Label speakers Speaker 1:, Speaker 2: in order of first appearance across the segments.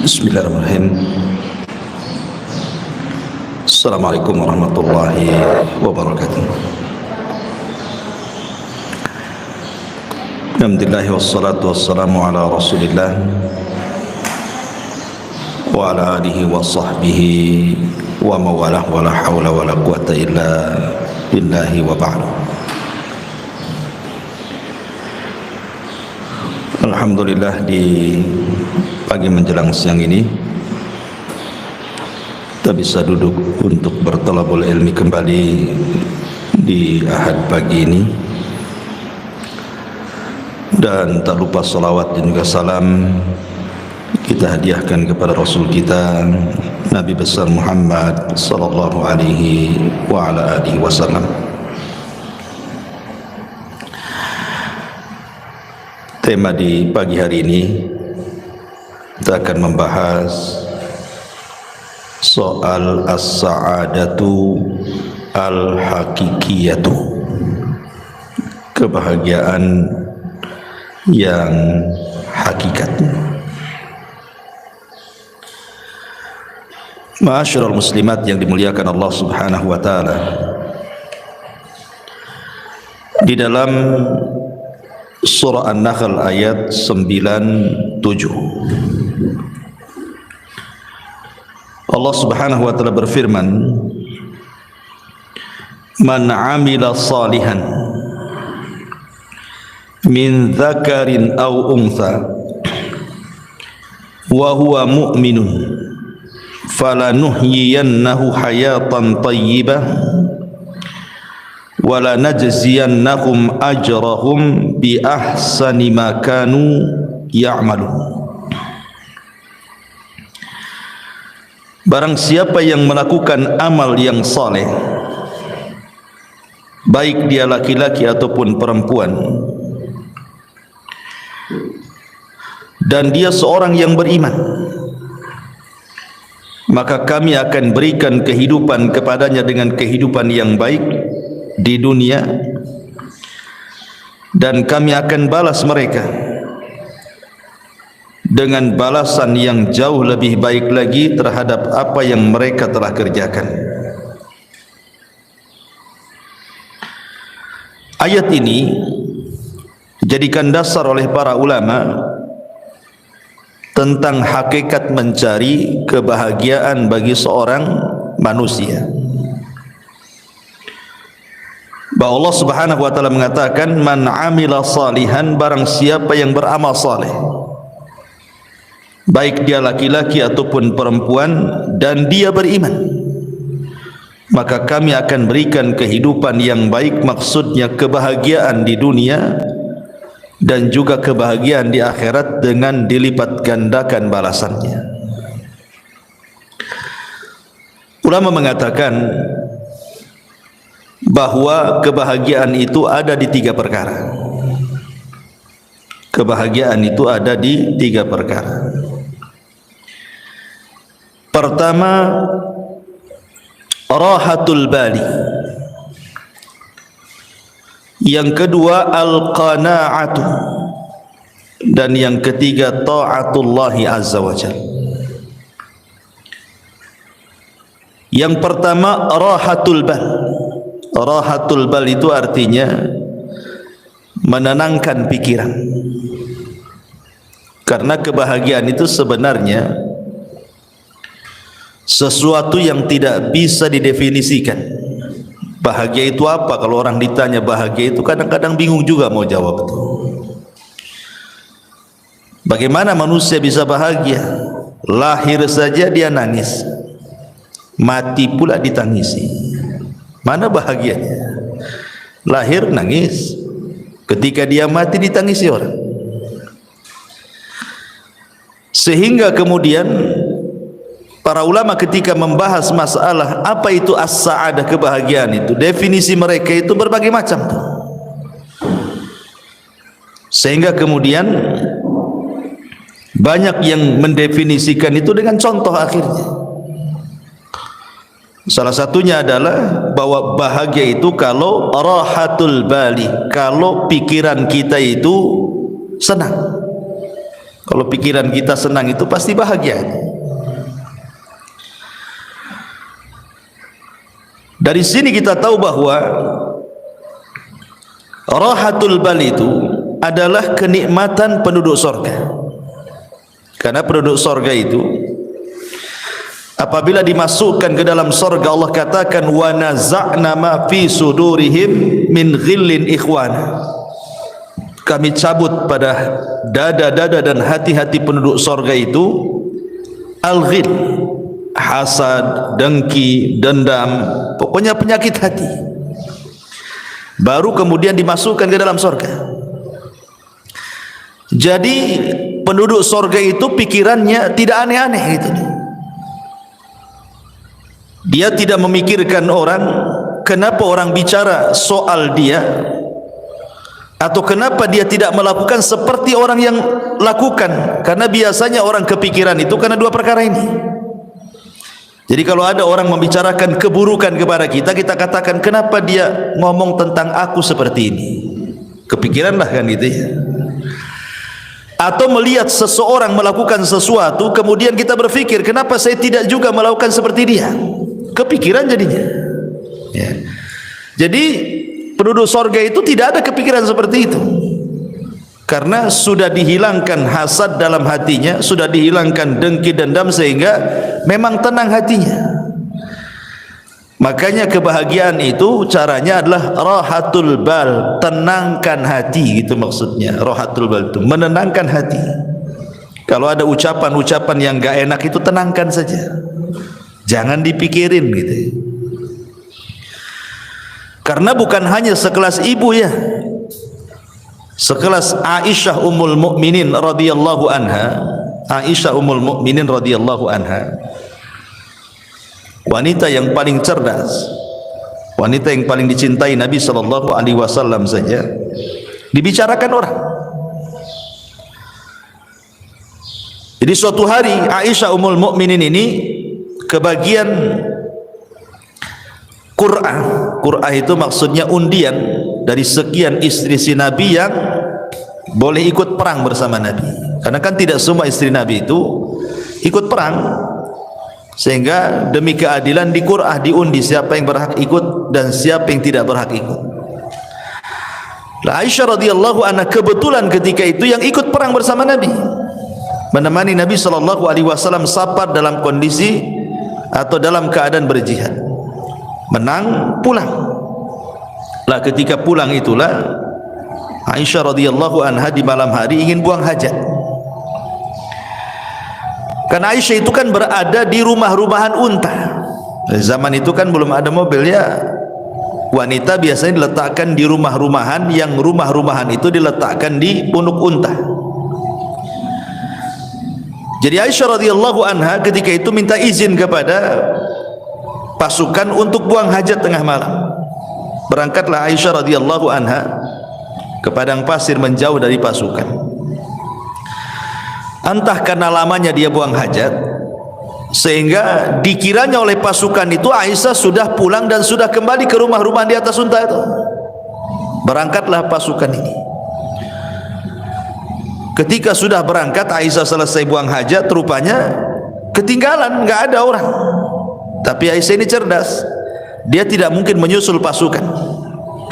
Speaker 1: Bismillahirrahmanirrahim. Assalamualaikum warahmatullahi wabarakatuh. Alhamdulillah wassalatu wassalamu ala Rasulillah wa ala alihi wa sahbihi wa mawalah wa la hawla wa la quwata illa billahi wa ba'du. Alhamdulillah, di pagi menjelang siang ini kita bisa duduk untuk berthalabul ilmi kembali di Ahad pagi ini, dan tak lupa salawat dan juga salam kita hadiahkan kepada Rasul kita Nabi besar Muhammad sallallahu alaihi wa ala alihi wasallam. Tema di pagi hari ini kita akan membahas soal as-sa'adatu al-hakikiyatu, kebahagiaan yang hakikat. Ma'asyiral muslimat yang dimuliakan Allah Subhanahu wa taala, di dalam surah An-Nahl ayat 97 Allah Subhanahu wa taala berfirman, "Man 'amila salihan min dzakarin aw untha wa huwa mu'minun falanuhyiyannahu hayatan thayyibah wa lanajziyannahum ajrahum bi ahsani ma kanu ya'malun." Barang siapa yang melakukan amal yang saleh, baik dia laki-laki ataupun perempuan, dan dia seorang yang beriman, maka kami akan berikan kehidupan kepadanya dengan kehidupan yang baik di dunia, dan kami akan balas mereka dengan balasan yang jauh lebih baik lagi terhadap apa yang mereka telah kerjakan. Ayat ini dijadikan dasar oleh para ulama tentang hakikat mencari kebahagiaan bagi seorang manusia. Bahwa Allah Subhanahu wa taala mengatakan, "Man 'amila salihan", barang siapa yang beramal saleh, baik dia laki-laki ataupun perempuan, dan dia beriman, maka kami akan berikan kehidupan yang baik, maksudnya kebahagiaan di dunia dan juga kebahagiaan di akhirat dengan dilipat gandakan balasannya. Ulama mengatakan bahwa kebahagiaan itu ada di tiga perkara. Kebahagiaan itu ada di tiga perkara. Pertama, rahatul bali. Yang kedua, al-qana'atu. Dan yang ketiga, ta'atullahi azza wa jalla. Yang pertama, rahatul bal. Rahatul bal itu artinya menenangkan pikiran. Karena kebahagiaan itu sebenarnya sesuatu yang tidak bisa didefinisikan. Bahagia itu apa? Kalau orang ditanya bahagia itu, kadang-kadang bingung juga mau jawab itu. Bagaimana manusia bisa bahagia? Lahir saja dia nangis, mati pula ditangisi. Mana bahagianya? Lahir nangis, ketika dia mati ditangisi orang. Sehingga kemudian para ulama ketika membahas masalah apa itu as-sa'adah, kebahagiaan itu, definisi mereka itu berbagai macam. Sehingga kemudian banyak yang mendefinisikan itu dengan contoh akhirnya. Salah satunya adalah bahwa bahagia itu kalau rahatul bali, kalau pikiran kita itu senang. Kalau pikiran kita senang itu pasti bahagia. Dari sini kita tahu bahwa rahatul bal itu adalah kenikmatan penduduk surga. Karena penduduk surga itu apabila dimasukkan ke dalam surga, Allah katakan wa naza'na ma fi sudurihim min ghillin ikhwana. Kami cabut pada dada-dada dan hati-hati penduduk surga itu al-ghil, hasad, dengki, dendam, pokoknya penyakit hati. Baru kemudian dimasukkan ke dalam surga. Jadi penduduk surga itu pikirannya tidak aneh-aneh gitu. Dia tidak memikirkan orang, kenapa orang bicara soal dia, atau kenapa dia tidak melakukan seperti orang yang lakukan. Karena biasanya orang kepikiran itu karena dua perkara ini. Jadi kalau ada orang membicarakan keburukan kepada kita, kita katakan kenapa dia ngomong tentang aku seperti ini. Kepikiranlah kan gitu ya. Atau melihat seseorang melakukan sesuatu, kemudian kita berpikir kenapa saya tidak juga melakukan seperti dia. Kepikiran jadinya ya. Jadi penduduk surga itu tidak ada kepikiran seperti itu, karena sudah dihilangkan hasad dalam hatinya, sudah dihilangkan dengki dendam, sehingga memang tenang hatinya. Makanya kebahagiaan itu caranya adalah rahatul bal, tenangkan hati, gitu maksudnya. Rahatul bal itu menenangkan hati. Kalau ada ucapan-ucapan yang gak enak itu tenangkan saja, jangan dipikirin gitu. Karena bukan hanya sekelas ibu ya, sekelas Aisyah Ummul Mukminin radhiyallahu anha. Aisyah Ummul Mukminin radhiyallahu anha, wanita yang paling cerdas, wanita yang paling dicintai Nabi sallallahu alaihi wasallam saja dibicarakan orang. Jadi suatu hari Aisyah Ummul Mukminin ini kebagian Qur'ah itu maksudnya undian dari sekian istri si Nabi yang boleh ikut perang bersama Nabi. Karena kan tidak semua istri Nabi itu ikut perang, sehingga demi keadilan di Qur'ah diundi siapa yang berhak ikut dan siapa yang tidak berhak ikut. Aisyah radhiyallahu anha kebetulan ketika itu yang ikut perang bersama Nabi, menemani Nabi sallallahu alaihi wasallam safar dalam kondisi atau dalam keadaan berjihad. Menang, pulang. Lah ketika pulang itulah Aisyah radhiyallahu anha di malam hari ingin buang hajat. Karena Aisyah itu kan berada di rumah-rumahan unta. Zaman itu kan belum ada mobil ya. Wanita biasanya diletakkan di rumah-rumahan, yang rumah-rumahan itu diletakkan di punuk unta. Jadi Aisyah radhiyallahu anha ketika itu minta izin kepada pasukan untuk buang hajat tengah malam. Berangkatlah Aisyah radhiyallahu anha ke padang pasir menjauh dari pasukan. Entah karena lamanya dia buang hajat, sehingga dikiranya oleh pasukan itu Aisyah sudah pulang dan sudah kembali ke rumah-rumah di atas unta itu. Berangkatlah pasukan ini. Ketika sudah berangkat, Aisyah selesai buang hajat, rupanya ketinggalan, nggak ada orang. Tapi Aisyah ini cerdas, dia tidak mungkin menyusul pasukan,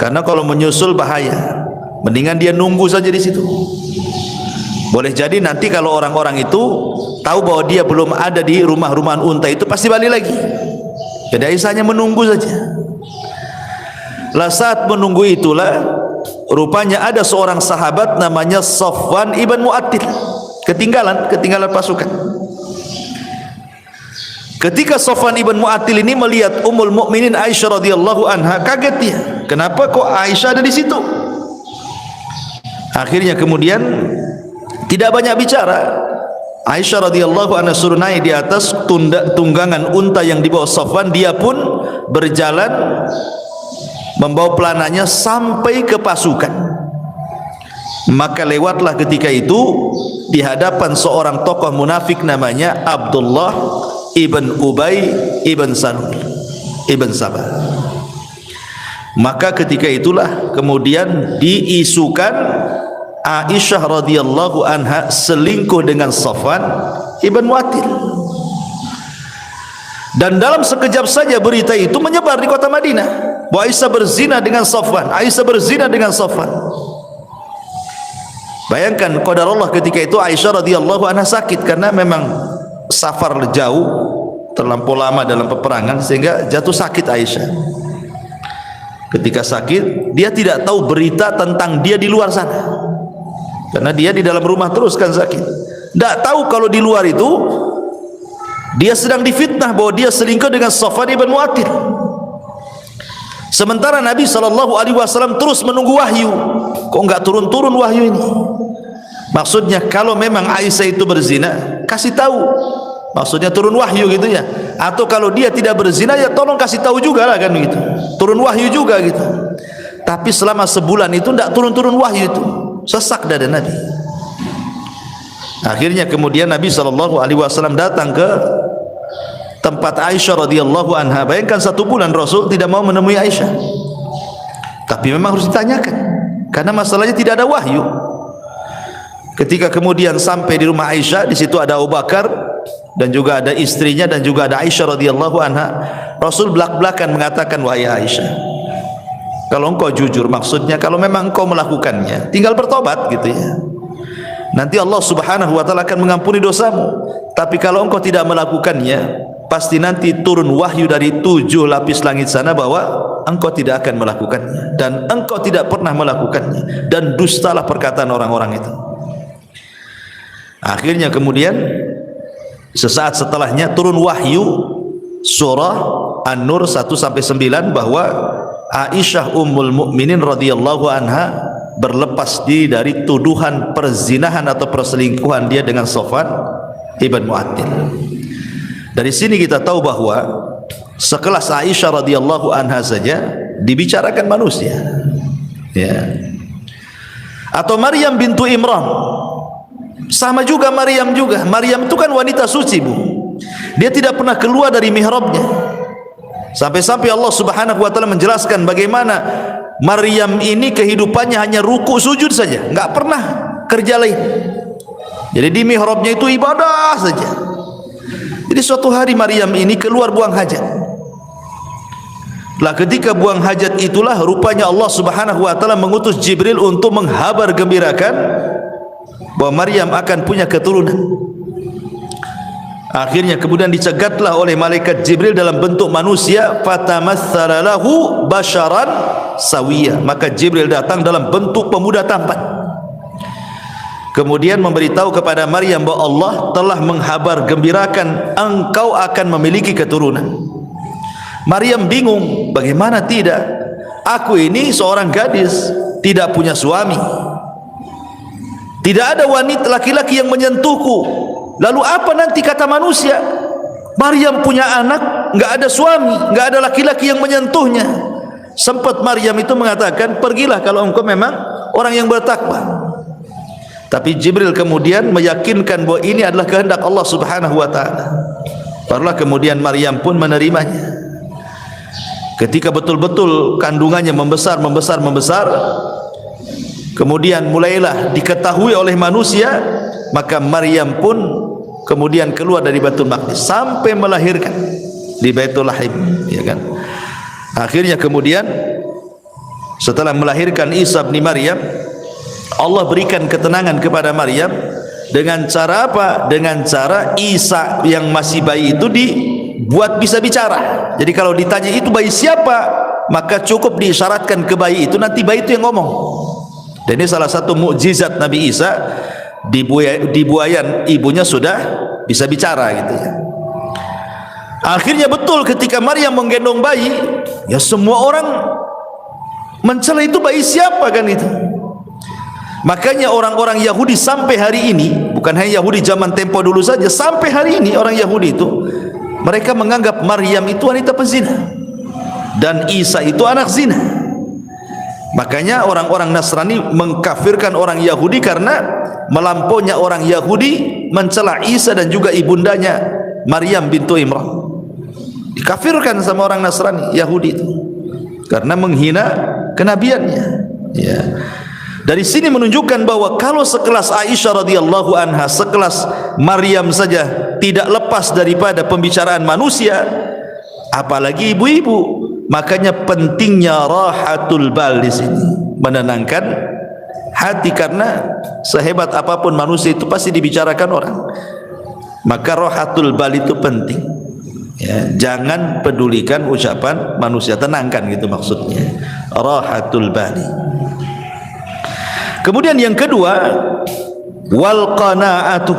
Speaker 1: karena kalau menyusul bahaya. Mendingan dia nunggu saja di situ. Boleh jadi nanti kalau orang-orang itu tahu bahwa dia belum ada di rumah-rumahan unta itu, pasti balik lagi. Jadi Aisyah hanya menunggu saja. Lah saat menunggu itulah rupanya ada seorang sahabat namanya Safwan ibn Mu'attil ketinggalan pasukan. Ketika Safwan ibn Mu'attil ini melihat Ummul Mukminin Aisyah radhiyallahu anha, kaget dia. Kenapa kok Aisyah ada di situ? Akhirnya kemudian tidak banyak bicara. Aisyah radhiyallahu anha suruh naik di atas tunggangan unta yang dibawa Safwan. Dia pun berjalan membawa pelananya sampai ke pasukan. Maka lewatlah ketika itu di hadapan seorang tokoh munafik namanya Abdullah ibn Ubay ibn Salul ibn Sabah. Maka ketika itulah kemudian diisukan Aisyah radhiyallahu anha selingkuh dengan Safwan ibn Mu'attil. Dan dalam sekejap saja berita itu menyebar di kota Madinah bahwa Aisyah berzina dengan Safwan, Aisyah berzina dengan Safwan. Bayangkan qadarullah ketika itu Aisyah radhiyallahu anha sakit karena memang safar jauh, terlampau lama dalam peperangan sehingga jatuh sakit Aisyah. Ketika sakit, dia tidak tahu berita tentang dia di luar sana, karena dia di dalam rumah terus kan sakit. Tidak tahu kalau di luar itu dia sedang difitnah bahwa dia selingkuh dengan Safwan ibn Mu'attil. Sementara Nabi SAW terus menunggu wahyu. Kok enggak turun-turun wahyu ini? Maksudnya kalau memang Aisyah itu berzina, kasih tahu. Maksudnya turun wahyu gitu ya. Atau kalau dia tidak berzina, ya tolong kasih tahu juga lah kan gitu. Turun wahyu juga gitu. Tapi selama sebulan itu tidak turun-turun wahyu itu. Sesak dada Nabi. Akhirnya kemudian Nabi SAW datang ke tempat Aisyah radhiyallahu anha. Bayangkan 1 bulan Rasul tidak mau menemui Aisyah. Tapi memang harus ditanyakan karena masalahnya tidak ada wahyu. Ketika kemudian sampai di rumah Aisyah, di situ ada Abu Bakar dan juga ada istrinya dan juga ada Aisyah radhiyallahu anha. Rasul belak-belakan mengatakan, wahai Aisyah, kalau engkau jujur, maksudnya kalau memang engkau melakukannya, tinggal bertobat gitu ya. Nanti Allah Subhanahu wa taala akan mengampuni dosamu. Tapi kalau engkau tidak melakukannya, pasti nanti turun wahyu dari 7 lapis langit sana bahwa engkau tidak akan melakukannya dan engkau tidak pernah melakukannya, dan dustalah perkataan orang-orang itu. Akhirnya kemudian sesaat setelahnya turun wahyu surah An-Nur 1-9 bahwa Aisyah ummul mukminin radhiyallahu anha berlepas diri dari tuduhan perzinahan atau perselingkuhan dia dengan Safwan ibn Mu'attil. Dari sini kita tahu bahwa sekelas Aisyah radhiyallahu anha saja dibicarakan manusia, ya. Atau Maryam bintu Imran, sama juga Maryam juga. Maryam itu kan wanita suci, Bu. Dia tidak pernah keluar dari mihrabnya. Sampai-sampai Allah Subhanahu wa taala menjelaskan bagaimana Maryam ini kehidupannya hanya ruku sujud saja, enggak pernah kerja lain. Jadi di mihrabnya itu ibadah saja. Jadi suatu hari Maryam ini keluar buang hajat. Lah ketika buang hajat itulah rupanya Allah Subhanahu wa taala mengutus Jibril untuk menghabar gembirakan bahwa Maryam akan punya keturunan. Akhirnya kemudian dicegatlah oleh malaikat Jibril dalam bentuk manusia, fatamatsala lahu basharan sawiyya. Maka Jibril datang dalam bentuk pemuda tampan. Kemudian memberitahu kepada Maryam bahwa Allah telah menghabar gembirakan engkau akan memiliki keturunan. Maryam bingung, bagaimana tidak? Aku ini seorang gadis, tidak punya suami. Tidak ada wanita laki-laki yang menyentuhku. Lalu apa nanti kata manusia? Maryam punya anak, enggak ada suami, enggak ada laki-laki yang menyentuhnya. Sempat Maryam itu mengatakan, pergilah kalau engkau memang orang yang bertakwa. Tapi Jibril kemudian meyakinkan bahwa ini adalah kehendak Allah Subhanahu wa taala. Barulah kemudian Maryam pun menerimanya. Ketika betul-betul kandungannya membesar, kemudian mulailah diketahui oleh manusia, maka Maryam pun kemudian keluar dari Baitul Maqdis sampai melahirkan di Baitul Lahim, ya kan. Akhirnya kemudian setelah melahirkan Isa bin Maryam, Allah berikan ketenangan kepada Maryam dengan cara apa? Dengan cara Isa yang masih bayi itu dibuat bisa bicara. Jadi kalau ditanya itu bayi siapa, maka cukup diisyaratkan ke bayi itu, nanti bayi itu yang ngomong. Dan ini salah satu mukjizat Nabi Isa, di buayan ibunya sudah bisa bicara gitu ya. Akhirnya betul ketika Maryam menggendong bayi, ya semua orang mencela itu bayi siapa kan itu. Makanya orang-orang Yahudi sampai hari ini, bukan hanya Yahudi zaman tempo dulu saja, sampai hari ini orang Yahudi itu mereka menganggap Maryam itu wanita pezina dan Isa itu anak zina. Makanya orang-orang Nasrani mengkafirkan orang Yahudi karena melampaunya orang Yahudi mencela Isa dan juga ibundanya Maryam bintu Imran. Dikafirkan sama orang Nasrani Yahudi itu karena menghina kenabiannya, ya. Dari sini menunjukkan bahwa kalau sekelas Aisyah radhiyallahu anha, sekelas Maryam saja tidak lepas daripada pembicaraan manusia, apalagi ibu-ibu. Makanya pentingnya rahatul bal di sini, menenangkan hati, karena sehebat apapun manusia itu pasti dibicarakan orang. Maka rahatul bal itu penting. Ya, jangan pedulikan ucapan manusia, tenangkan gitu maksudnya. Rahatul bali. Kemudian yang kedua, wal qanaatu,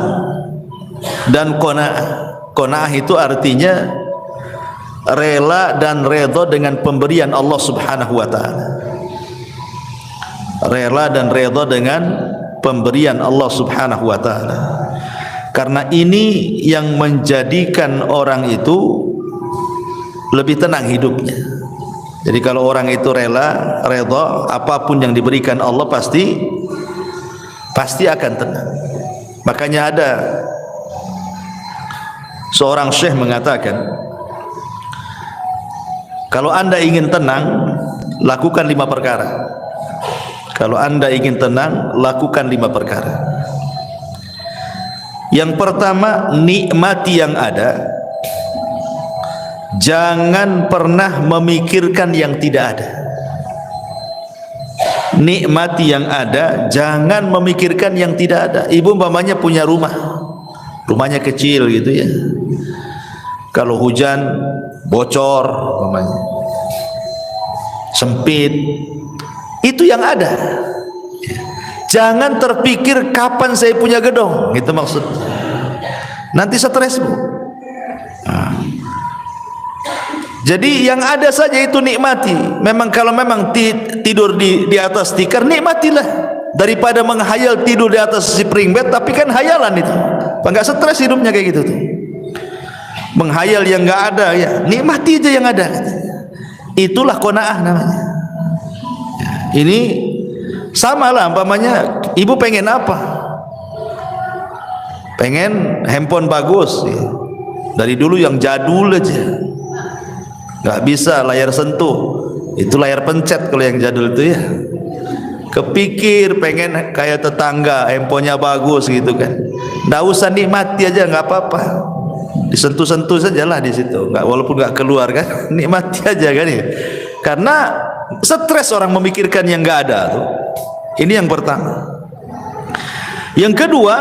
Speaker 1: dan qanaah. Qanaah itu artinya rela dan redha dengan pemberian Allah Subhanahu wa taala. Rela dan redha dengan pemberian Allah Subhanahu wa taala. Karena ini yang menjadikan orang itu lebih tenang hidupnya. Jadi kalau orang itu rela, redha, apapun yang diberikan Allah pasti akan tenang. Makanya ada seorang syekh mengatakan, kalau anda ingin tenang, lakukan 5 perkara. Kalau anda ingin tenang, lakukan 5 perkara. Yang pertama, nikmati yang ada. Jangan pernah memikirkan yang tidak ada. Nikmati yang ada, jangan memikirkan yang tidak ada. Ibu umpamanya punya rumah, rumahnya kecil gitu ya. Kalau hujan bocor umpamanya, sempit, itu yang ada. Jangan terpikir kapan saya punya gedung, gitu maksud. Nanti stres, Bu. Jadi yang ada saja itu nikmati. Memang kalau memang tidur di atas tikar, nikmatilah, daripada menghayal tidur di atas spring bed, tapi kan hayalan itu. Enggak stres hidupnya kayak gitu tuh. Menghayal yang enggak ada, ya nikmati aja yang ada. Itulah qanaah namanya. Ini sama lah umpamanya ibu pengen apa? Pengen handphone bagus ya. Dari dulu yang jadul aja, nggak bisa layar sentuh, itu layar pencet kalau yang jadul itu ya. Kepikir pengen kayak tetangga, handphonenya bagus gitu kan, nggak usah, nikmati aja, nggak apa-apa, disentuh-sentuh sajalah di situ, nggak, walaupun nggak keluar kan, nikmati aja kan ya. Karena stres orang memikirkan yang nggak ada tuh. Ini yang pertama. Yang kedua,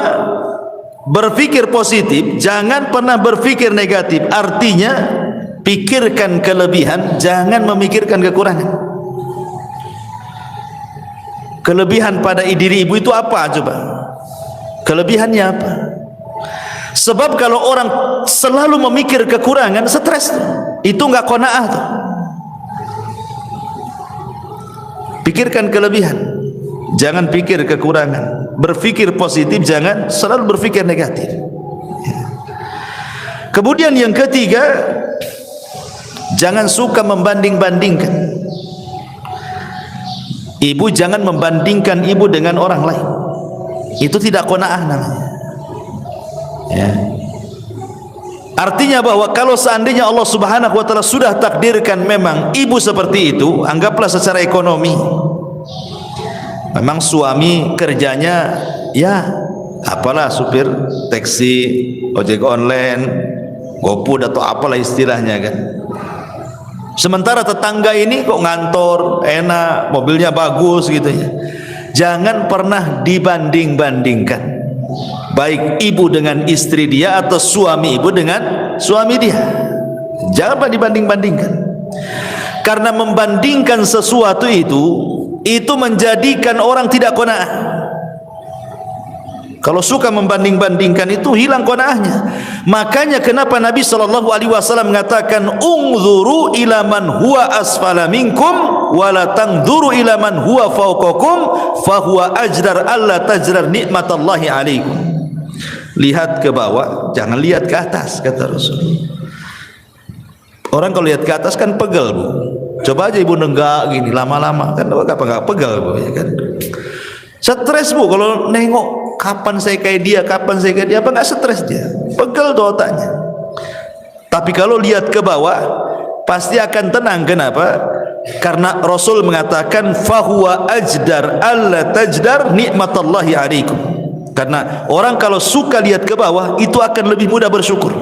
Speaker 1: berpikir positif, jangan pernah berpikir negatif. Artinya pikirkan kelebihan, jangan memikirkan kekurangan. Kelebihan pada diri ibu itu apa coba? Kelebihannya apa? Sebab kalau orang selalu memikir kekurangan, stres tuh. Itu nggak qanaah tuh. Pikirkan kelebihan, jangan pikir kekurangan. Berpikir positif, jangan selalu berpikir negatif. Kemudian yang ketiga, jangan suka membanding-bandingkan. Ibu jangan membandingkan ibu dengan orang lain. Itu tidak qanaah namanya. Ya. Artinya bahwa kalau seandainya Allah Subhanahu wa taala sudah takdirkan memang ibu seperti itu, anggaplah secara ekonomi, memang suami kerjanya ya apalah, supir taksi, ojek online, GoFood atau apalah istilahnya kan. Sementara tetangga ini kok ngantor, enak, mobilnya bagus gitu ya. Jangan pernah dibanding-bandingkan, baik ibu dengan istri dia atau suami ibu dengan suami dia. Jangan pernah dibanding-bandingkan. Karena membandingkan sesuatu itu menjadikan orang tidak qanaah. Kalau suka membanding-bandingkan itu hilang qanaahnya. Makanya kenapa Nabi SAW mengatakan, "Ungzuru ila man huwa asfala minkum wa la tangzuru ila man huwa fawqakum fa huwa ajdar alla tajrar nikmatallahi alaikum." Lihat ke bawah, jangan lihat ke atas, kata Rasul. Orang kalau lihat ke atas kan pegel, Bu. Coba aja ibu nenggak gini lama-lama kan apa enggak pegel, Bu, ya kan? Stres, Bu, kalau nengok kapan saya kayak dia, kapan saya kayak dia, apa enggak stres dia? Pegel tuh otaknya. Tapi kalau lihat ke bawah pasti akan tenang. Kenapa? Karena Rasul mengatakan fahuwa ajdar alla tajdar nikmatallahi alaikum. Karena orang kalau suka lihat ke bawah itu akan lebih mudah bersyukur.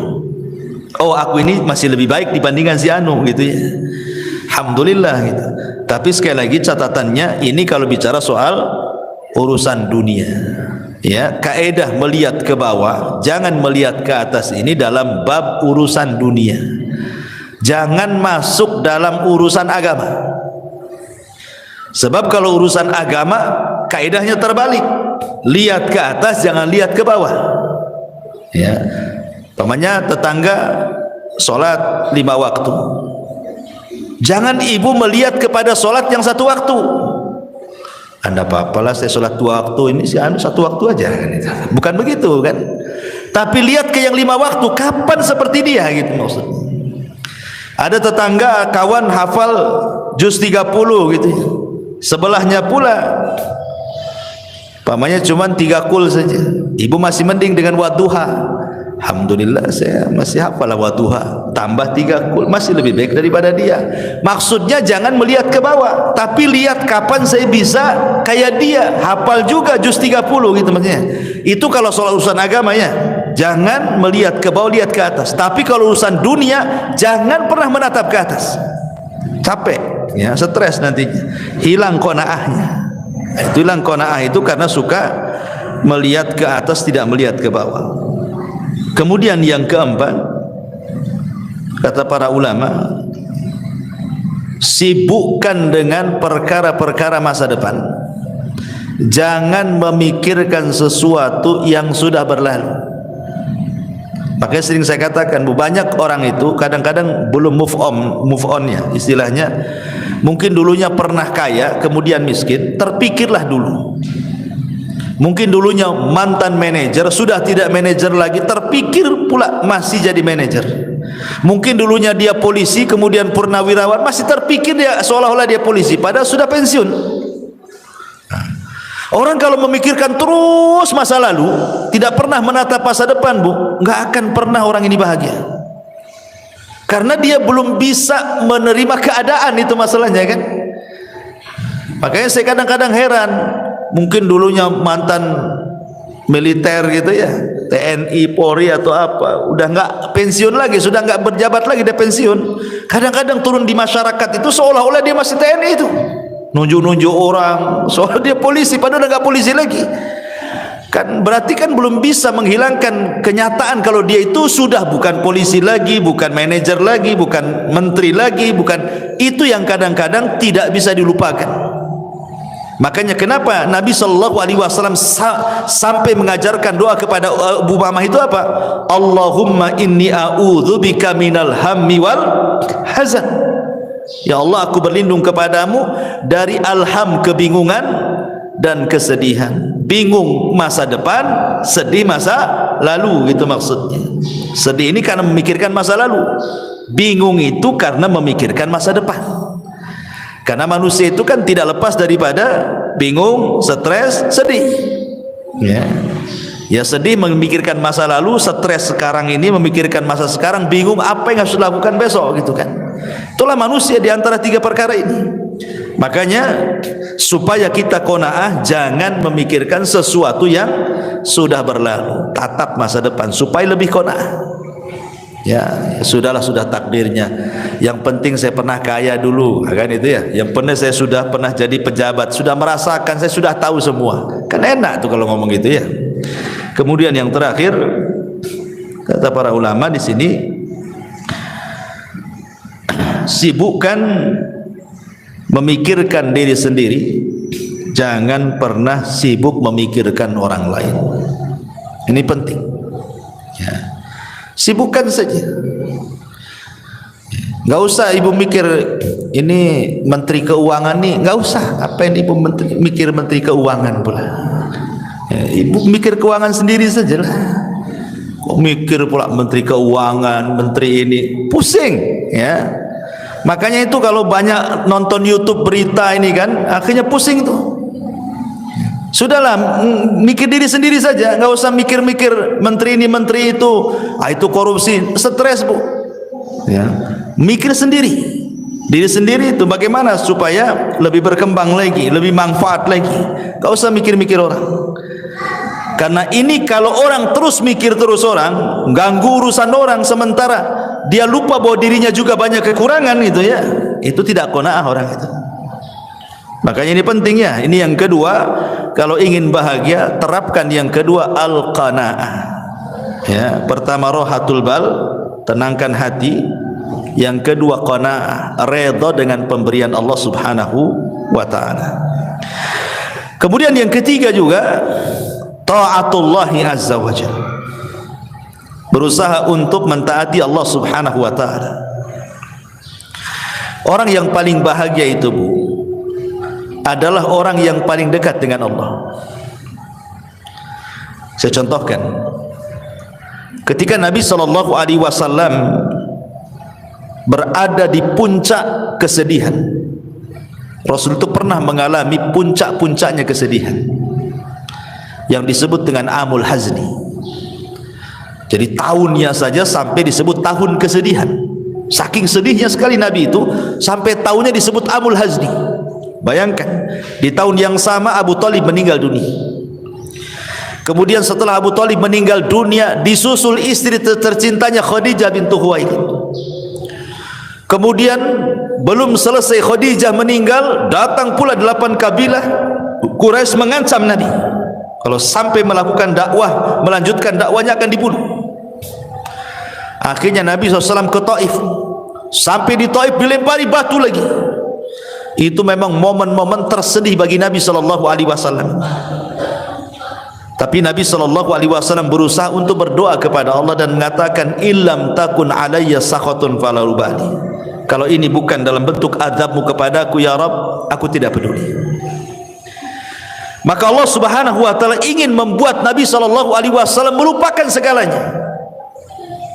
Speaker 1: Oh, aku ini masih lebih baik dibandingkan si anu gitu ya. Alhamdulillah gitu. Tapi sekali lagi catatannya, ini kalau bicara soal urusan dunia. Ya, kaedah melihat ke bawah, jangan melihat ke atas ini dalam bab urusan dunia. Jangan masuk dalam urusan agama. Sebab kalau urusan agama kaedahnya terbalik. Lihat ke atas, jangan lihat ke bawah. Ya. Pamannya tetangga sholat 5 waktu. Jangan ibu melihat kepada sholat yang 1 waktu. Anda apa-apalah saya sholat 2 waktu, ini si anu 1 waktu aja kan itu. Bukan begitu kan. Tapi lihat ke yang 5 waktu, kapan seperti dia gitu maksudnya. Ada tetangga kawan hafal juz 30 gitu. Sebelahnya pula pamannya cuma 3 kul saja. Ibu masih mending dengan wadduha. Alhamdulillah saya masih hafal wadduha, tambah 3 kul masih lebih baik daripada dia. Maksudnya jangan melihat ke bawah, tapi lihat kapan saya bisa kayak dia, hafal juga juz 30 gitu maksudnya. Itu kalau soal urusan agama ya. Jangan melihat ke bawah, lihat ke atas. Tapi kalau urusan dunia, jangan pernah menatap ke atas. Capek, ya, stres nantinya. Hilang qanaahnya. Itu hilang qanaah itu karena suka melihat ke atas, tidak melihat ke bawah. Kemudian yang keempat, kata para ulama, sibukkan dengan perkara-perkara masa depan. Jangan memikirkan sesuatu yang sudah berlalu. Makanya sering saya katakan, banyak orang itu kadang-kadang belum move onnya, istilahnya mungkin dulunya pernah kaya kemudian miskin, terpikirlah dulu. Mungkin dulunya mantan manajer, sudah tidak manajer lagi, terpikir pula masih jadi manajer. Mungkin dulunya dia polisi kemudian purnawirawan, masih terpikir dia seolah-olah dia polisi padahal sudah pensiun. Orang kalau memikirkan terus masa lalu, tidak pernah menatap masa depan, Bu, nggak akan pernah orang ini bahagia. Karena dia belum bisa menerima keadaan, itu masalahnya kan. Makanya saya kadang-kadang heran, mungkin dulunya mantan militer gitu ya, TNI, Polri atau apa, udah nggak pensiun lagi, sudah nggak berjabat lagi, dia pensiun. Kadang-kadang turun di masyarakat itu seolah-olah dia masih TNI itu. Nunjuk-nunjuk orang soal dia polisi padahal udah gak polisi lagi kan. Berarti kan belum bisa menghilangkan kenyataan kalau dia itu sudah bukan polisi lagi, bukan manajer lagi, bukan menteri lagi, bukan itu yang kadang-kadang tidak bisa dilupakan. Makanya kenapa Nabi SAW sampai mengajarkan doa kepada Abu Umamah itu apa? Allahumma inni a'udzubika minal hammi wal hazan. Ya Allah, aku berlindung kepadamu dari alham, kebingungan dan kesedihan. Bingung masa depan, sedih masa lalu, gitu maksudnya. Sedih ini karena memikirkan masa lalu, bingung itu karena memikirkan masa depan. Karena manusia itu kan tidak lepas daripada bingung, stres, sedih. Ya sedih memikirkan masa lalu, stres sekarang ini memikirkan masa sekarang, bingung apa yang harus dilakukan besok gitu kan. Itulah manusia di antara 3 perkara ini. Makanya supaya kita qanaah, jangan memikirkan sesuatu yang sudah berlalu, tatap masa depan supaya lebih qanaah. Ya sudahlah, sudah takdirnya. Yang penting saya pernah kaya dulu, kan itu ya. Yang penting saya sudah pernah jadi pejabat, sudah merasakan, saya sudah tahu semua. Kan enak tuh kalau ngomong gitu ya. Kemudian yang terakhir, kata para ulama di sini, sibukkan memikirkan diri sendiri, jangan pernah sibuk memikirkan orang lain. Ini penting ya. Sibukkan saja, nggak usah ibu mikir ini menteri keuangan nih, nggak usah. Apa yang ibu mikir menteri keuangan pula ya, ibu mikir keuangan sendiri saja lah. Kok mikir pula menteri keuangan, menteri ini, pusing ya. Makanya itu kalau banyak nonton YouTube berita ini kan, akhirnya pusing tuh. Sudahlah, mikir diri sendiri saja, nggak usah mikir-mikir menteri ini menteri itu, itu korupsi, stres Bu. Ya, mikir sendiri. diri sendiri itu bagaimana supaya lebih berkembang lagi, lebih manfaat lagi. Gak usah mikir-mikir orang. Karena ini kalau orang terus mikir terus orang, ganggu urusan orang, sementara dia lupa bahwa dirinya juga banyak kekurangan gitu ya, itu tidak qanaah orang itu. Makanya ini penting ya. Ini yang kedua, kalau ingin bahagia terapkan yang kedua, al-qanaah. Ya, pertama rohatul bal, tenangkan hati. Yang kedua qanaah, redha dengan pemberian Allah Subhanahu wa taala. Kemudian yang ketiga juga taatullahi azza wa jalla. Berusaha untuk mentaati Allah Subhanahu wa taala. Orang yang paling bahagia itu, Bu, adalah orang yang paling dekat dengan Allah. Saya contohkan. Ketika Nabi sallallahu alaihi wasallam berada di puncak kesedihan, Rasul itu pernah mengalami puncak-puncaknya kesedihan yang disebut dengan amul hazni. Jadi tahunnya saja sampai disebut tahun kesedihan. Saking sedihnya sekali Nabi itu sampai tahunnya disebut amul hazni. Bayangkan, di tahun yang sama Abu Thalib meninggal dunia. Kemudian setelah Abu Thalib meninggal dunia, disusul istri tercintanya Khadijah bintu Khuwailid. Kemudian belum selesai Khadijah meninggal, datang pula 8 kabilah Quraisy mengancam Nabi, kalau sampai melakukan dakwah, melanjutkan dakwanya akan dibunuh. Akhirnya Nabi SAW ke Taif. Sampai di Taif dilempari batu lagi. Itu memang momen-momen tersedih bagi Nabi SAW. Tapi Nabi SAW berusaha untuk berdoa kepada Allah dan mengatakan, illam takun alayya sakhatun fala ubali. Kalau ini bukan dalam bentuk azabmu kepadaku ya Rabb, aku tidak peduli. Maka Allah Subhanahu wa taala ingin membuat Nabi SAW melupakan segalanya.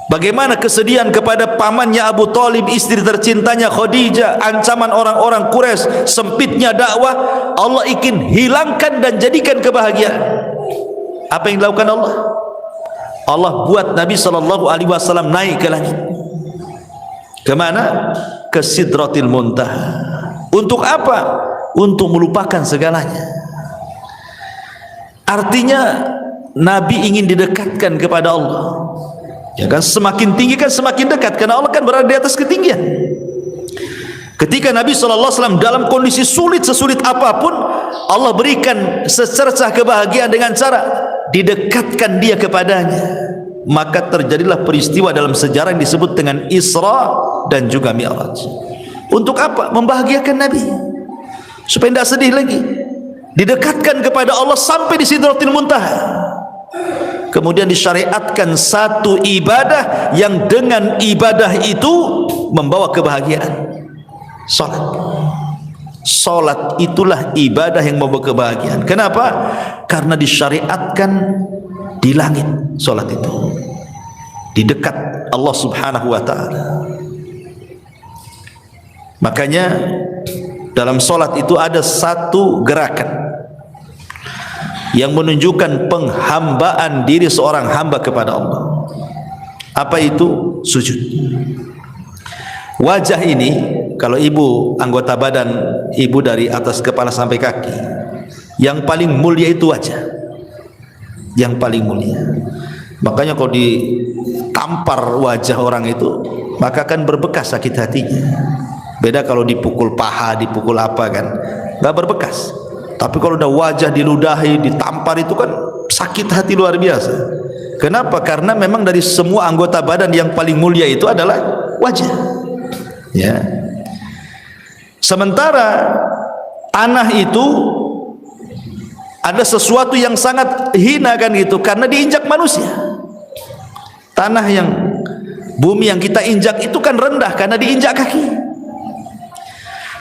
Speaker 1: Bagaimana kesedihan kepada pamannya Abu Thalib, istri tercintanya Khadijah, ancaman orang-orang Quraisy, sempitnya dakwah, Allah ingin hilangkan dan jadikan kebahagiaan. Apa yang dilakukan Allah? Allah buat Nabi SAW naik ke langit. Kemana? Ke Sidratil Muntaha. Untuk apa? Untuk melupakan segalanya. Artinya Nabi ingin didekatkan kepada Allah. Ya kan, semakin tinggi kan semakin dekat, karena Allah kan berada di atas ketinggian. Ketika Nabi SAW dalam kondisi sulit sesulit apapun, Allah berikan secercah kebahagiaan dengan cara didekatkan dia kepadanya. Maka terjadilah peristiwa dalam sejarah yang disebut dengan Isra dan juga Mi'raj. Untuk apa? Membahagiakan Nabi supaya tidak sedih lagi, didekatkan kepada Allah sampai di Sidratil Muntaha. Kemudian disyariatkan satu ibadah yang dengan ibadah itu membawa kebahagiaan. Salat. Salat itulah ibadah yang membawa kebahagiaan. Kenapa? Karena disyariatkan di langit. Salat itu di dekat Allah Subhanahu wa taala. Makanya dalam salat itu ada satu gerakan yang menunjukkan penghambaan diri seorang hamba kepada Allah. Apa itu? Sujud. Wajah ini, kalau ibu anggota badan ibu dari atas kepala sampai kaki, yang paling mulia itu wajah. Yang paling mulia. Makanya kalau ditampar wajah orang itu, maka akan berbekas sakit hatinya. Beda kalau dipukul paha, dipukul apa kan, nggak berbekas. Tapi kalau udah wajah diludahi, ditampar, itu kan sakit hati luar biasa. Kenapa? Karena memang dari semua anggota badan yang paling mulia itu adalah wajah. Ya. Sementara tanah itu ada sesuatu yang sangat hina kan gitu, karena diinjak manusia. Tanah yang bumi yang kita injak itu kan rendah karena diinjak kaki.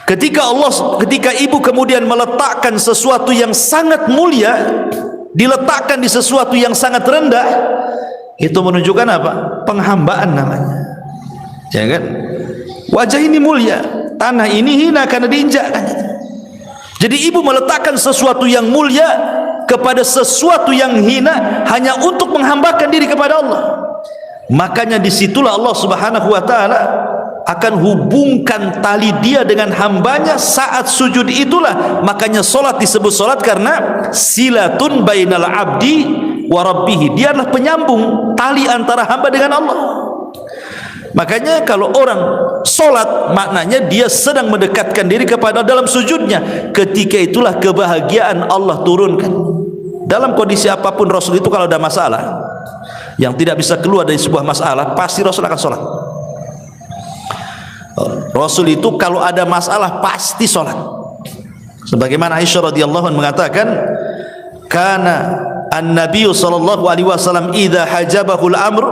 Speaker 1: Ketika ibu kemudian meletakkan sesuatu yang sangat mulia, diletakkan di sesuatu yang sangat rendah, itu menunjukkan apa? Penghambaan namanya. Ya kan? Wajah ini mulia, tanah ini hina karena diinjak kan. Jadi ibu meletakkan sesuatu yang mulia kepada sesuatu yang hina hanya untuk menghambakan diri kepada Allah. Makanya disitulah Allah Subhanahu wa taala akan hubungkan tali dia dengan hambanya saat sujud itulah. Makanya solat disebut solat karena silatun bainal abdi wa rabbih. Dia adalah penyambung tali antara hamba dengan Allah. Makanya kalau orang solat, maknanya dia sedang mendekatkan diri kepada dalam sujudnya. Ketika itulah kebahagiaan Allah turunkan. Dalam kondisi apapun Rasul itu kalau ada masalah yang tidak bisa keluar dari sebuah masalah, pasti Rasul akan solat. Rasul itu kalau ada masalah pasti sholat. Sebagaimana Aisyah radhiyallahu anha mengatakan, "Kana an-nabiy sallallahu alaihi wasallam idza hajabahu al-amr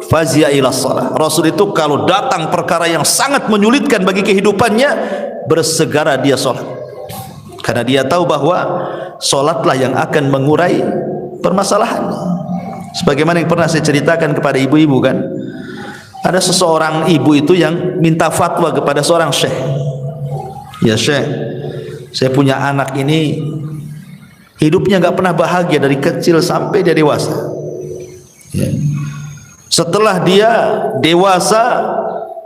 Speaker 1: fazi'a ila shalah." Rasul itu kalau datang perkara yang sangat menyulitkan bagi kehidupannya, bersegera dia sholat. Karena dia tahu bahwa sholatlah yang akan mengurai permasalahan. Sebagaimana yang pernah saya ceritakan kepada ibu-ibu kan, ada seseorang ibu itu yang minta fatwa kepada seorang syekh. Ya syekh, saya punya anak ini hidupnya nggak pernah bahagia dari kecil sampai dia dewasa. Ya. Setelah dia dewasa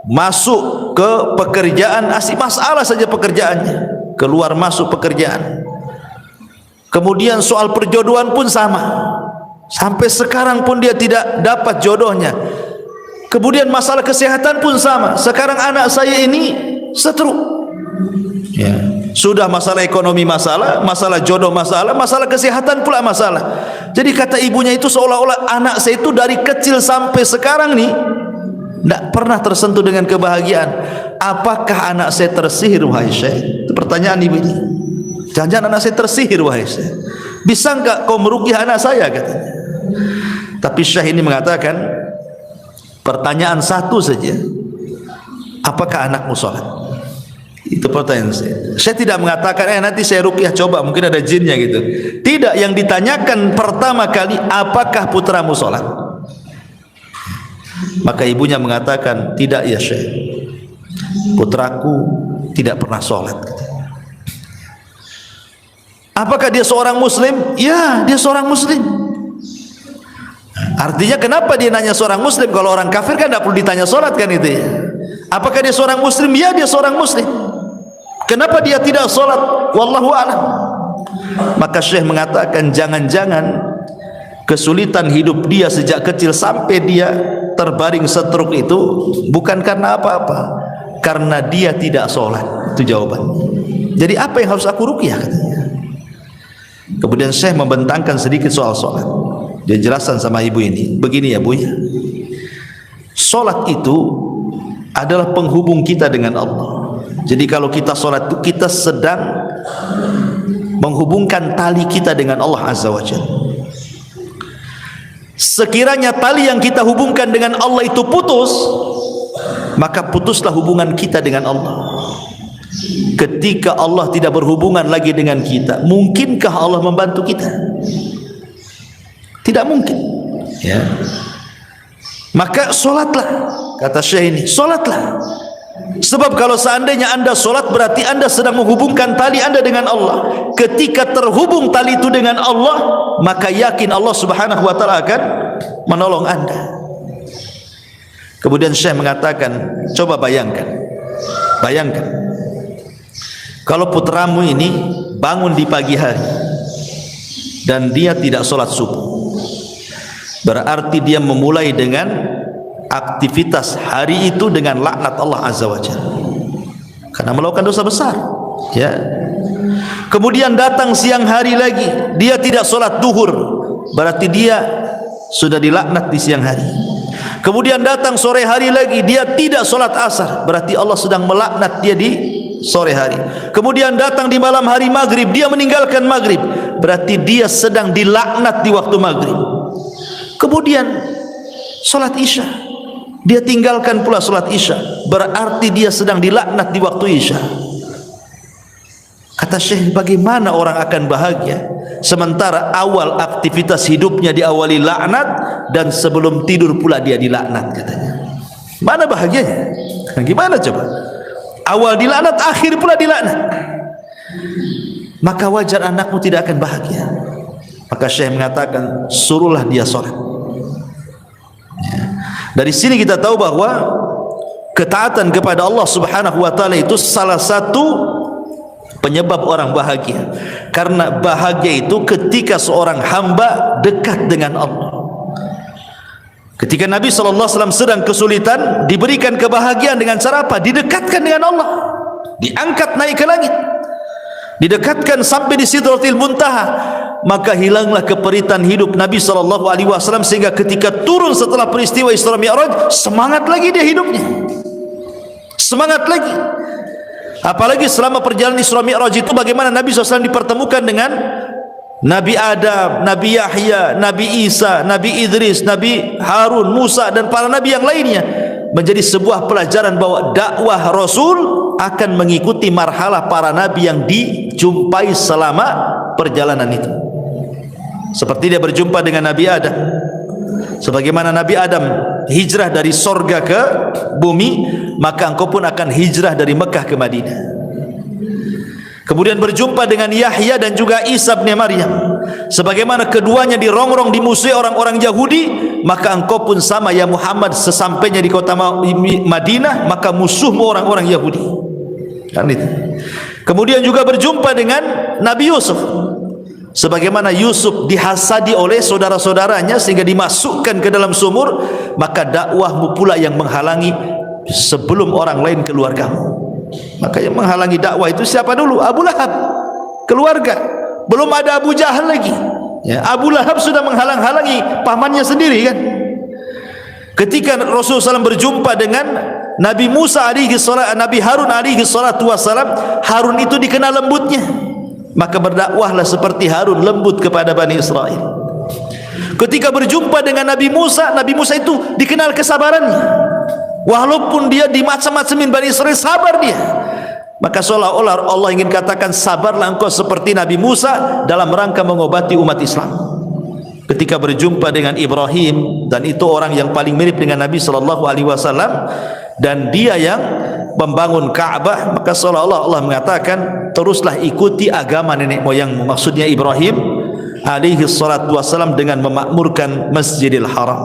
Speaker 1: masuk ke pekerjaan, asik masalah saja pekerjaannya, keluar masuk pekerjaan. Kemudian soal perjodohan pun sama, sampai sekarang pun dia tidak dapat jodohnya. Kemudian masalah kesehatan pun sama. Sekarang anak saya ini stroke. Ya. Sudah masalah ekonomi masalah, masalah jodoh masalah, masalah kesehatan pula masalah. Jadi kata ibunya itu seolah-olah anak saya itu dari kecil sampai sekarang nih tidak pernah tersentuh dengan kebahagiaan. Apakah anak saya tersihir wahai syekh? Itu pertanyaan ibu ini. Jangan-jangan anak saya tersihir wahai syekh. Bisa enggak kau meruqyah anak saya katanya. Tapi syekh ini mengatakan, pertanyaan satu saja, apakah anakmu sholat? Itu pertanyaan saya. Saya tidak mengatakan nanti saya ruqyah coba mungkin ada jinnya gitu. Tidak, yang ditanyakan pertama kali, apakah putramu sholat? Maka ibunya mengatakan, tidak ya syekh, putraku tidak pernah sholat. Apakah dia seorang muslim? Ya, dia seorang muslim. Artinya kenapa dia nanya seorang muslim? Kalau orang kafir kan tidak perlu ditanya solat kan itu ya. Apakah dia seorang muslim? Ya, dia seorang muslim. Kenapa dia tidak solat? Wallahu a'lam. Maka syekh mengatakan, jangan-jangan kesulitan hidup dia sejak kecil sampai dia terbaring stroke itu bukan karena apa-apa, karena dia tidak solat. Itu jawaban. Jadi apa yang harus aku ruqyah katanya. Kemudian syekh membentangkan sedikit soal solat. Dia jelaskan sama ibu ini, begini ya bu ya, solat itu adalah penghubung kita dengan Allah. Jadi kalau kita solat itu kita sedang menghubungkan tali kita dengan Allah Azza wa Jalla. Sekiranya tali yang kita hubungkan dengan Allah itu putus, maka putuslah hubungan kita dengan Allah. Ketika Allah tidak berhubungan lagi dengan kita, mungkinkah Allah membantu kita? Tidak mungkin ya. Maka solatlah, kata syekh ini, solatlah. Sebab kalau seandainya anda solat, berarti anda sedang menghubungkan tali anda dengan Allah. Ketika terhubung tali itu dengan Allah, maka yakin Allah subhanahu wa ta'ala akan menolong anda. Kemudian syekh mengatakan, coba bayangkan kalau putramu ini bangun di pagi hari dan dia tidak solat subuh, berarti dia memulai dengan aktivitas hari itu dengan laknat Allah Azza wa Jalla karena melakukan dosa besar ya. Kemudian datang siang hari lagi, dia tidak solat duhur, berarti dia sudah dilaknat di siang hari. Kemudian datang sore hari lagi, dia tidak solat asar, berarti Allah sedang melaknat dia di sore hari. Kemudian datang di malam hari maghrib, dia meninggalkan maghrib, berarti dia sedang dilaknat di waktu maghrib. Kemudian solat isya, dia tinggalkan pula solat isya, berarti dia sedang dilaknat di waktu isya. Kata syekh, bagaimana orang akan bahagia sementara awal aktivitas hidupnya diawali laknat dan sebelum tidur pula dia dilaknat katanya. Mana bahagianya? Gimana coba? Awal dilaknat, akhir pula dilaknat. Maka wajar anakmu tidak akan bahagia. Maka syekh mengatakan, suruhlah dia sholat. Dari sini kita tahu bahwa ketaatan kepada Allah Subhanahu wa taala itu salah satu penyebab orang bahagia. Karena bahagia itu ketika seorang hamba dekat dengan Allah. Ketika Nabi SAW sedang kesulitan, diberikan kebahagiaan dengan cara apa? Didekatkan dengan Allah, diangkat naik ke langit, didekatkan sampai di Sidratil Muntaha. Maka hilanglah keperitan hidup Nabi SAW, sehingga ketika turun setelah peristiwa Isra Mi'raj, semangat lagi dia hidupnya, semangat lagi. Apalagi selama perjalanan Isra Mi'raj itu bagaimana Nabi SAW dipertemukan dengan Nabi Adam, Nabi Yahya, Nabi Isa, Nabi Idris, Nabi Harun, Musa dan para Nabi yang lainnya. Menjadi sebuah pelajaran bahwa dakwah Rasul akan mengikuti marhalah para Nabi yang dijumpai selama perjalanan itu. Seperti dia berjumpa dengan Nabi Adam, sebagaimana Nabi Adam hijrah dari sorga ke bumi, maka engkau pun akan hijrah dari Mekah ke Madinah. Kemudian berjumpa dengan Yahya dan juga Isa bin Maryam, sebagaimana keduanya dirongrong, dimusuhi orang-orang Yahudi, maka engkau pun sama ya Muhammad, sesampainya di kota Madinah maka musuhmu orang-orang Yahudi. Kan itu. Kemudian juga berjumpa dengan Nabi Yusuf, sebagaimana Yusuf dihasadi oleh saudara-saudaranya sehingga dimasukkan ke dalam sumur, maka dakwahmu pula yang menghalangi sebelum orang lain keluargamu. Maka yang menghalangi dakwah itu siapa dulu? Abu Lahab, keluarga. Belum ada Abu Jahal lagi ya. Abu Lahab sudah menghalang-halangi pamannya sendiri kan. Ketika Rasulullah SAW berjumpa dengan Nabi Musa alaihi salam, Nabi Harun alaihi salatu wassalam, Harun itu dikenal lembutnya, maka berdakwahlah seperti Harun lembut kepada Bani Israel. Ketika berjumpa dengan Nabi Musa itu dikenal kesabarannya, walaupun dia dimacam-macamin Bani Israel, sabar dia. Maka seolah-olah Allah ingin katakan, sabarlah engkau seperti Nabi Musa dalam rangka mengobati umat Islam. Ketika berjumpa dengan Ibrahim, dan itu orang yang paling mirip dengan Nabi SAW, dan dia yang membangun Ka'bah, maka seolah-olah Allah mengatakan, teruslah ikuti agama nenek moyangmu, maksudnya Ibrahim alaihi salatu wassalam, dengan memakmurkan Masjidil Haram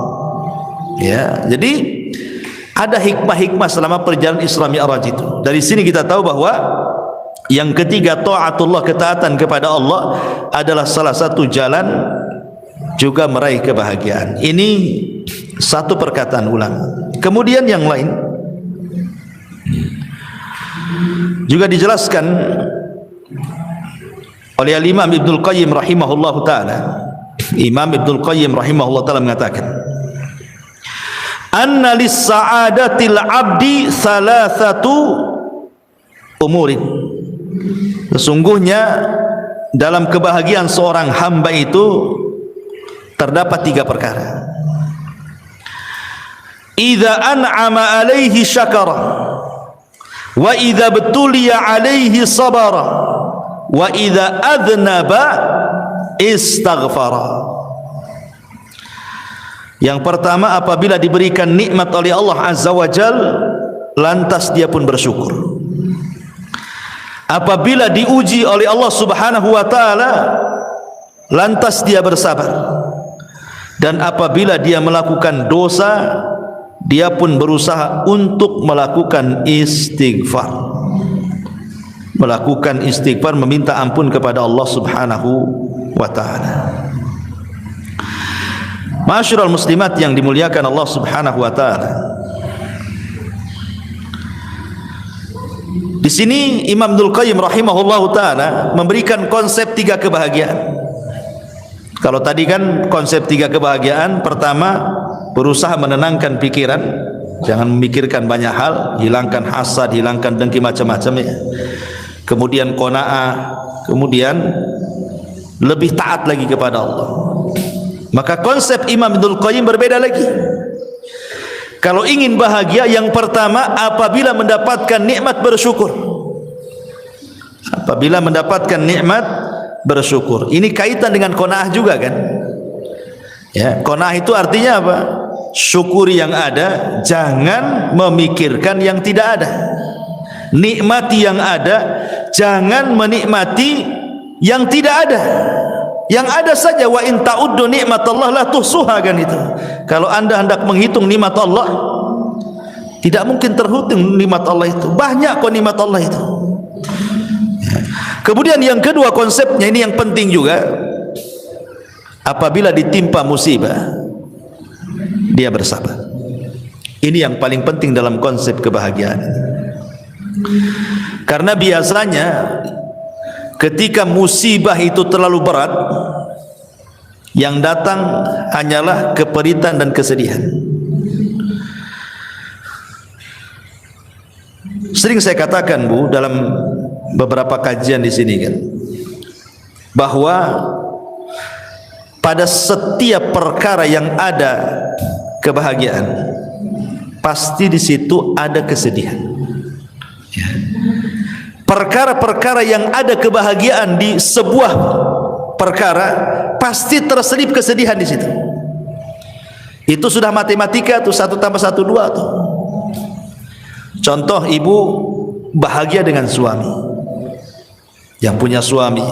Speaker 1: ya. Jadi ada hikmah-hikmah selama perjalanan Isra Mi'raj itu. Dari sini kita tahu bahwa yang ketiga, taatullah, ketaatan kepada Allah adalah salah satu jalan juga meraih kebahagiaan. Ini satu perkataan ulama. Kemudian yang lain juga dijelaskan oleh Imam Ibnul Qayyim rahimahullahu ta'ala. Imam Ibnul Qayyim rahimahullahu ta'ala mengatakan, anna lis-sa'adatil abdi thalathatu umurin. Sesungguhnya dalam kebahagiaan seorang hamba itu terdapat 3 perkara. Idza an'ama alaihi syakara, wa idza betuliya alaihi sabara, wa idza adnaba istaghfara. Yang pertama, apabila diberikan nikmat oleh Allah Azza wa Jal, lantas dia pun bersyukur. Apabila diuji oleh Allah Subhanahu wa ta'ala, lantas dia bersabar. Dan apabila dia melakukan dosa, dia pun berusaha untuk melakukan istighfar. Melakukan istighfar, meminta ampun kepada Allah Subhanahu wa ta'ala. Ma'asyiral muslimat yang dimuliakan Allah Subhanahu wa ta'ala, di sini Imam Ibnul Qayyim rahimahullahu ta'ala memberikan konsep 3 kebahagiaan. Kalau tadi kan konsep 3 kebahagiaan, pertama berusaha menenangkan pikiran, jangan memikirkan banyak hal, hilangkan hasad, hilangkan dengki macam-macam ya. Kemudian qanaah, kemudian lebih taat lagi kepada Allah. Maka konsep Imam Ibnul Qayyim berbeda lagi. Kalau ingin bahagia, yang pertama apabila mendapatkan nikmat bersyukur. Apabila mendapatkan nikmat bersyukur. Ini kaitan dengan qanaah juga kan? Ya, qanaah itu artinya apa? Syukuri yang ada, jangan memikirkan yang tidak ada. Nikmati yang ada, jangan menikmati yang tidak ada. Yang ada saja. Wa in ta'uddu ni'matallah la tuhsuha, kan itu. Kalau anda hendak menghitung nikmat Allah, Tidak mungkin terhitung nikmat Allah itu. Banyak kok nikmat Allah itu. Kemudian yang kedua konsepnya ini yang penting juga. Apabila ditimpa musibah, dia bersabar. Ini yang paling penting dalam konsep kebahagiaan. Karena biasanya ketika musibah itu terlalu berat, yang datang hanyalah keperitan dan kesedihan. Sering saya katakan, Bu, dalam beberapa kajian di sini kan, bahwa pada setiap perkara yang ada kebahagiaan, pasti di situ ada kesedihan. Perkara-perkara yang ada kebahagiaan di sebuah perkara, pasti terselip kesedihan di situ. Itu sudah matematika tuh, 1 tambah 1 2 tuh. Contoh, ibu bahagia dengan suami, yang punya suami,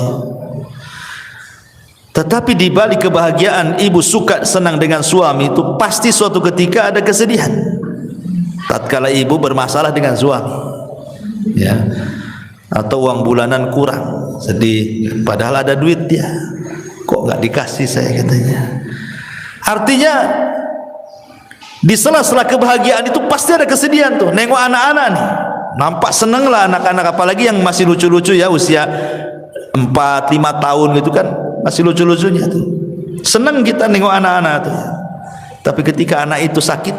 Speaker 1: tetapi di balik kebahagiaan ibu suka senang dengan suami itu, pasti suatu ketika ada kesedihan. Tatkala ibu bermasalah dengan suami, ya, atau uang bulanan kurang, sedih. Padahal ada duit dia, kok nggak dikasih saya, katanya. Artinya di sela-sela kebahagiaan itu pasti ada kesedihan tuh. Nengok anak-anak nih, nampak seneng lah anak-anak, apalagi yang masih lucu-lucu ya, usia 4-5 tahun gitu kan, masih lucu-lucunya tuh. Senang kita nengok anak-anak tuh. Tapi ketika anak itu sakit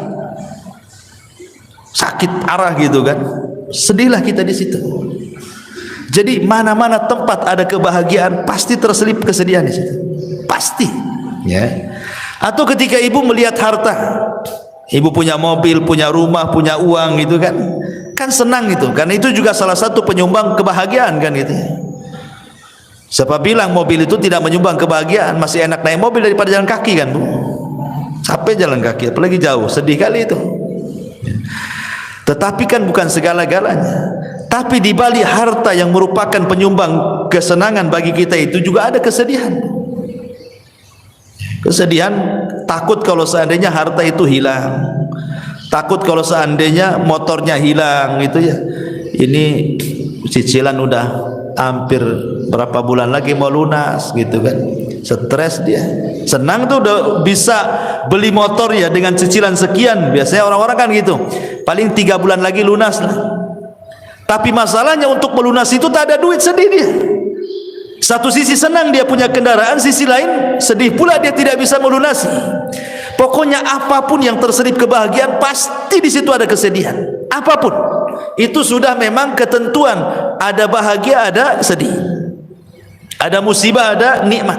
Speaker 1: arah gitu kan, sedihlah kita di situ. Jadi mana-mana tempat ada kebahagiaan, pasti terselip kesedihan di situ. Pasti, ya. Atau ketika ibu melihat harta, ibu punya mobil, punya rumah, punya uang gitu kan, kan senang itu. Karena itu juga salah satu penyumbang kebahagiaan kan gitu. Siapa bilang mobil itu tidak menyumbang kebahagiaan? Masih enak naik mobil daripada jalan kaki kan, Bu? Capek jalan kaki, apalagi jauh, sedih kali itu. Tetapi kan bukan segala-galanya. Tapi di balik harta yang merupakan penyumbang kesenangan bagi kita itu juga ada kesedihan. Kesedihan, takut kalau seandainya harta itu hilang, takut kalau seandainya motornya hilang gitu ya. Ini cicilan udah hampir berapa bulan lagi mau lunas gitu kan, stres dia. Senang tuh udah bisa beli motor ya dengan cicilan sekian. Biasanya orang-orang kan gitu, paling 3 bulan lagi lunas lah. Tapi masalahnya untuk melunasi itu tak ada duit, sedih dia. Satu sisi senang dia punya kendaraan, sisi lain sedih pula dia tidak bisa melunasi. Pokoknya apapun yang terselip kebahagiaan, pasti di situ ada kesedihan. Apapun itu sudah memang ketentuan, ada bahagia, ada sedih, ada musibah, ada nikmat.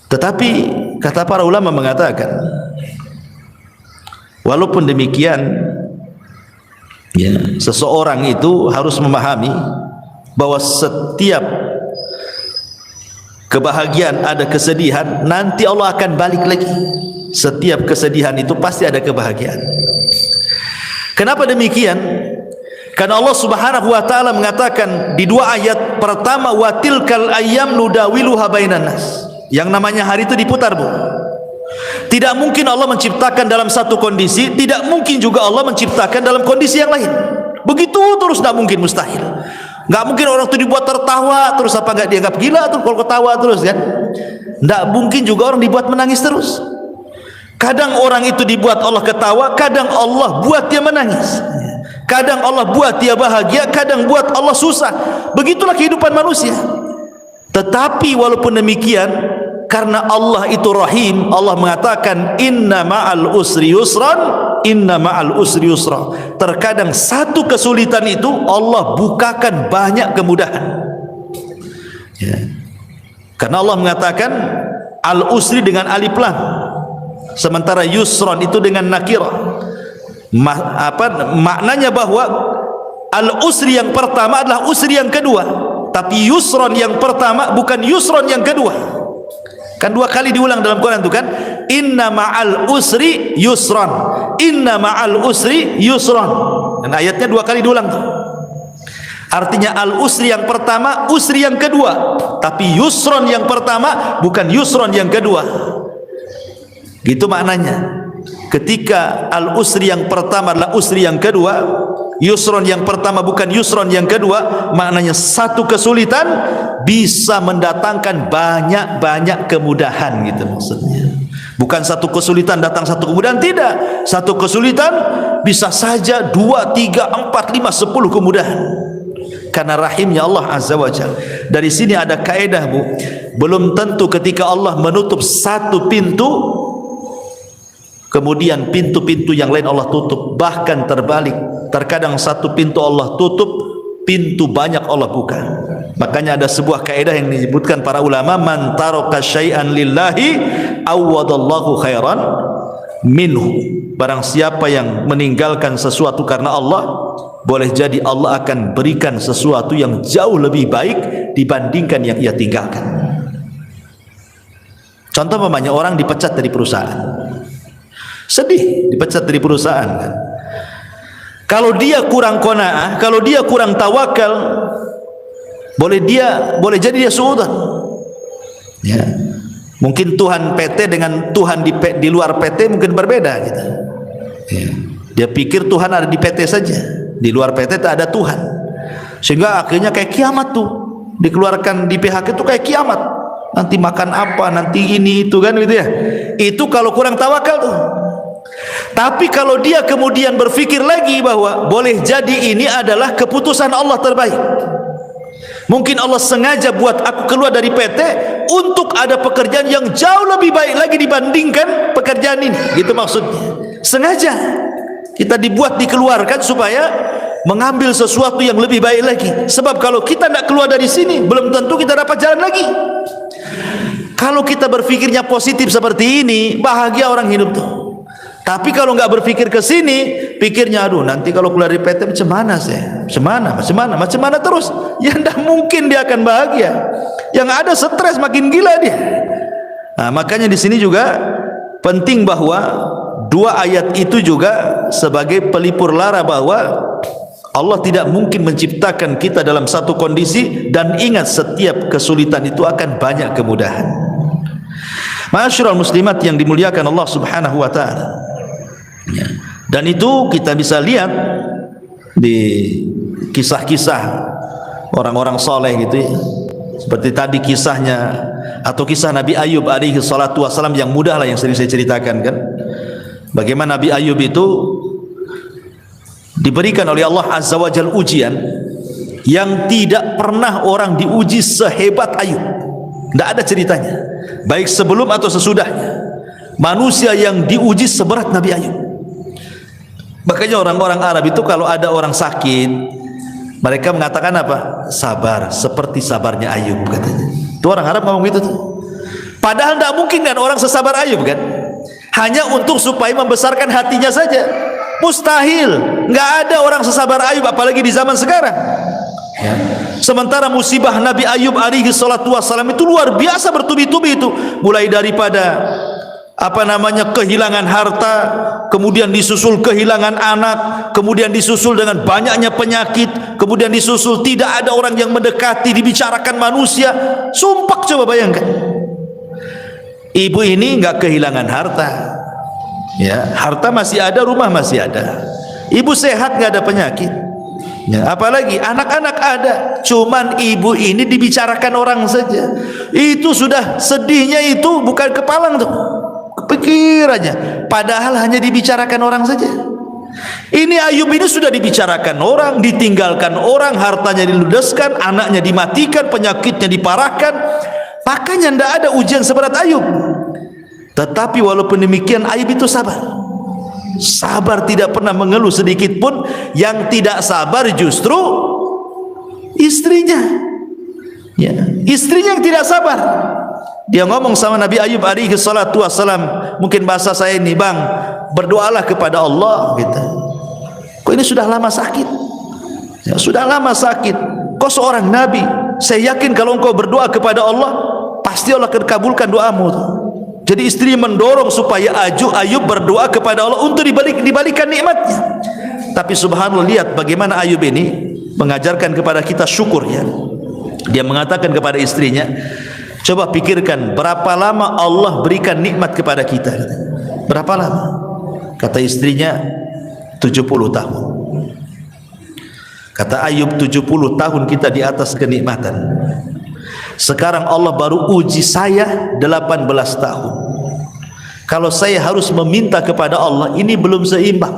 Speaker 1: Tetapi kata para ulama mengatakan, walaupun demikian, ya, seseorang itu harus memahami bahwa setiap kebahagiaan ada kesedihan, nanti Allah akan balik lagi. Setiap kesedihan itu pasti ada kebahagiaan. Kenapa demikian? Karena Allah Subhanahu wa taala mengatakan di 2 ayat pertama, wa tilkal ayyam nudawiluha bainan nas. Yang namanya hari itu diputar, Bu. Tidak mungkin Allah menciptakan dalam satu kondisi, tidak mungkin juga Allah menciptakan dalam kondisi yang lain. Begitu terus, tidak mungkin, mustahil. Nggak mungkin orang itu dibuat tertawa terus, apa nggak dianggap gila tuh kalau ketawa terus kan? Nggak mungkin juga orang dibuat menangis terus. Kadang orang itu dibuat Allah ketawa, kadang Allah buat dia menangis. Kadang Allah buat dia bahagia, kadang buat Allah susah. Begitulah kehidupan manusia. Tetapi walaupun demikian, karena Allah itu Rahim, Allah mengatakan inna ma'al usri yusran, inna ma'al usri yusra. Terkadang satu kesulitan itu Allah bukakan banyak kemudahan, ya. Karena Allah mengatakan al-usri dengan alif lam, sementara yusran itu dengan nakirah. Maknanya bahwa al-usri yang pertama adalah usri yang kedua, tapi yusran yang pertama bukan yusran yang kedua. Kan 2 kali diulang dalam Quran itu kan, inna ma'al usri yusran, inna ma'al usri yusran. Dan ayatnya 2 kali diulang tuh. Artinya al-usri yang pertama, usri yang kedua, tapi yusran yang pertama bukan yusran yang kedua. Gitu maknanya. ketika al-usri yang pertama adalah usri yang kedua, yusron yang pertama bukan yusron yang kedua, maknanya satu kesulitan bisa mendatangkan banyak-banyak kemudahan gitu maksudnya. Bukan satu kesulitan datang satu kemudahan, tidak. Satu kesulitan bisa saja 2, 3, 4, 5, 10 kemudahan. Karena rahimnya Allah Azza wa Jalla. Dari sini ada kaedah, Bu. Belum tentu ketika Allah menutup satu pintu, kemudian pintu-pintu yang lain Allah tutup. Bahkan terbalik. Terkadang satu pintu Allah tutup, pintu banyak Allah buka. Makanya ada sebuah kaedah yang disebutkan para ulama, man taraka syai'an lillahi awwadallahu khairan minhu. Barang siapa yang meninggalkan sesuatu karena Allah, boleh jadi Allah akan berikan sesuatu yang jauh lebih baik dibandingkan yang ia tinggalkan. Contoh umpamanya orang dipecat dari perusahaan, sedih dipecat dari perusahaan kan. Kalau dia kurang qanaah, kalau dia kurang tawakal, boleh jadi dia suudzon. Ya. Mungkin Tuhan PT dengan Tuhan di luar PT mungkin berbeda gitu. Ya. Dia pikir Tuhan ada di PT saja, di luar PT tak ada Tuhan. Sehingga akhirnya kayak kiamat tuh. Dikeluarkan di PHK itu kayak kiamat. Nanti makan apa, nanti ini itu kan gitu ya. Itu kalau kurang tawakal tuh. Tapi kalau dia kemudian berfikir lagi bahwa boleh jadi ini adalah keputusan Allah terbaik. Mungkin Allah sengaja buat aku keluar dari PT untuk ada pekerjaan yang jauh lebih baik lagi dibandingkan pekerjaan ini. Gitu maksudnya. Sengaja kita dibuat dikeluarkan supaya mengambil sesuatu yang lebih baik lagi. Sebab kalau kita tidak keluar dari sini, belum tentu kita dapat jalan lagi. Kalau kita berfikirnya positif seperti ini, bahagia orang hidup tuh. Tapi kalau nggak berfikir ke sini, pikirnya aduh nanti kalau keluar dari PT macam mana saya? Macam mana terus? Ya tidak mungkin dia akan bahagia. Yang ada stres makin gila dia. Nah, makanya di sini juga penting bahwa dua ayat itu juga sebagai pelipur lara bahwa Allah tidak mungkin menciptakan kita dalam satu kondisi, dan ingat setiap kesulitan itu akan banyak kemudahan. Ma'asyiral muslimat yang dimuliakan Allah Subhanahu wa taala. Ya. Dan itu kita bisa lihat di kisah-kisah orang-orang soleh gitu ya. Seperti tadi kisahnya atau kisah Nabi Ayub alaihi salatu wasalam yang mudah lah yang sering saya ceritakan kan. Bagaimana Nabi Ayub itu diberikan oleh Allah Azza wa Jalla ujian yang tidak pernah orang diuji sehebat Ayub. Tidak ada ceritanya, baik sebelum atau sesudahnya. Manusia yang diuji seberat Nabi Ayub. Makanya orang-orang Arab itu kalau ada orang sakit, mereka mengatakan apa? Sabar, seperti sabarnya Ayub katanya. Itu orang Arab ngomong gitu tuh. Padahal tidak mungkin kan orang sesabar Ayub kan? Hanya untuk supaya membesarkan hatinya saja. Mustahil. Nggak ada orang sesabar Ayub, apalagi di zaman sekarang. Ya. Sementara musibah Nabi Ayub alaihi salatu wassalam itu luar biasa bertubi-tubi itu. Mulai daripada kehilangan harta, kemudian disusul kehilangan anak, kemudian disusul dengan banyaknya penyakit, kemudian disusul tidak ada orang yang mendekati, dibicarakan manusia. Sumpah, coba bayangkan. Ibu ini enggak kehilangan harta. Ya, harta masih ada, rumah masih ada. Ibu sehat, enggak ada penyakit. Ya, apalagi anak-anak ada, cuman ibu ini dibicarakan orang saja. Itu sudah sedihnya itu bukan kepalang tuh. Pikirannya, padahal hanya dibicarakan orang saja. Ini Ayub ini sudah dibicarakan orang, ditinggalkan orang, hartanya diludeskan, anaknya dimatikan, penyakitnya diparahkan. Makanya tidak ada ujian seberat Ayub. Tetapi walaupun demikian Ayub itu sabar. Sabar, tidak pernah mengeluh sedikit pun. Yang tidak sabar justru istrinya. Ya, istrinya yang tidak sabar. Dia ngomong sama Nabi Ayub alaihi salatu wassalam, mungkin bahasa saya ini, bang, berdoalah kepada Allah gitu. Kok ini sudah lama sakit? Ya, sudah lama sakit. Kau seorang nabi, saya yakin kalau engkau berdoa kepada Allah, pasti Allah akan kabulkan doamu. Jadi istri mendorong supaya Ayub berdoa kepada Allah untuk dibalikan nikmatnya. Tapi subhanallah, lihat bagaimana Ayub ini mengajarkan kepada kita syukur ya. Dia mengatakan kepada istrinya, coba pikirkan berapa lama Allah berikan nikmat kepada kita. Berapa lama? Kata istrinya 70 tahun. Kata Ayub, 70 tahun kita di atas kenikmatan. Sekarang Allah baru uji saya 18 tahun. Kalau saya harus meminta kepada Allah, ini belum seimbang.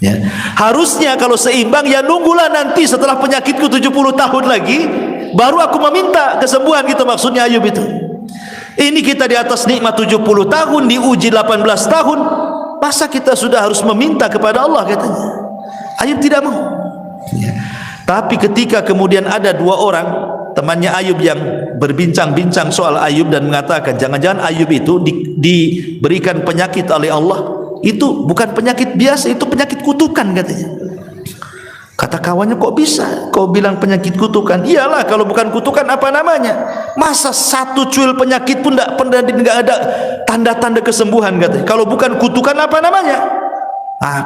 Speaker 1: Ya. Harusnya kalau seimbang, ya nunggulah nanti setelah penyakitku 70 tahun lagi, baru aku meminta kesembuhan, gitu maksudnya Ayub itu. Ini kita di atas nikmat 70 tahun, diuji 18 tahun, masa kita sudah harus meminta kepada Allah, katanya. Ayub tidak mau. Ya. Tapi ketika kemudian ada dua orang temannya Ayub yang berbincang-bincang soal Ayub dan mengatakan jangan-jangan Ayub itu diberikan penyakit oleh Allah, itu bukan penyakit biasa, itu penyakit kutukan, katanya. Kata kawannya, kok bisa kau bilang penyakit kutukan? Iyalah, kalau bukan kutukan apa namanya? Masa satu cuil penyakit pun tidak ada tanda-tanda kesembuhan, katanya. Kalau bukan kutukan apa namanya?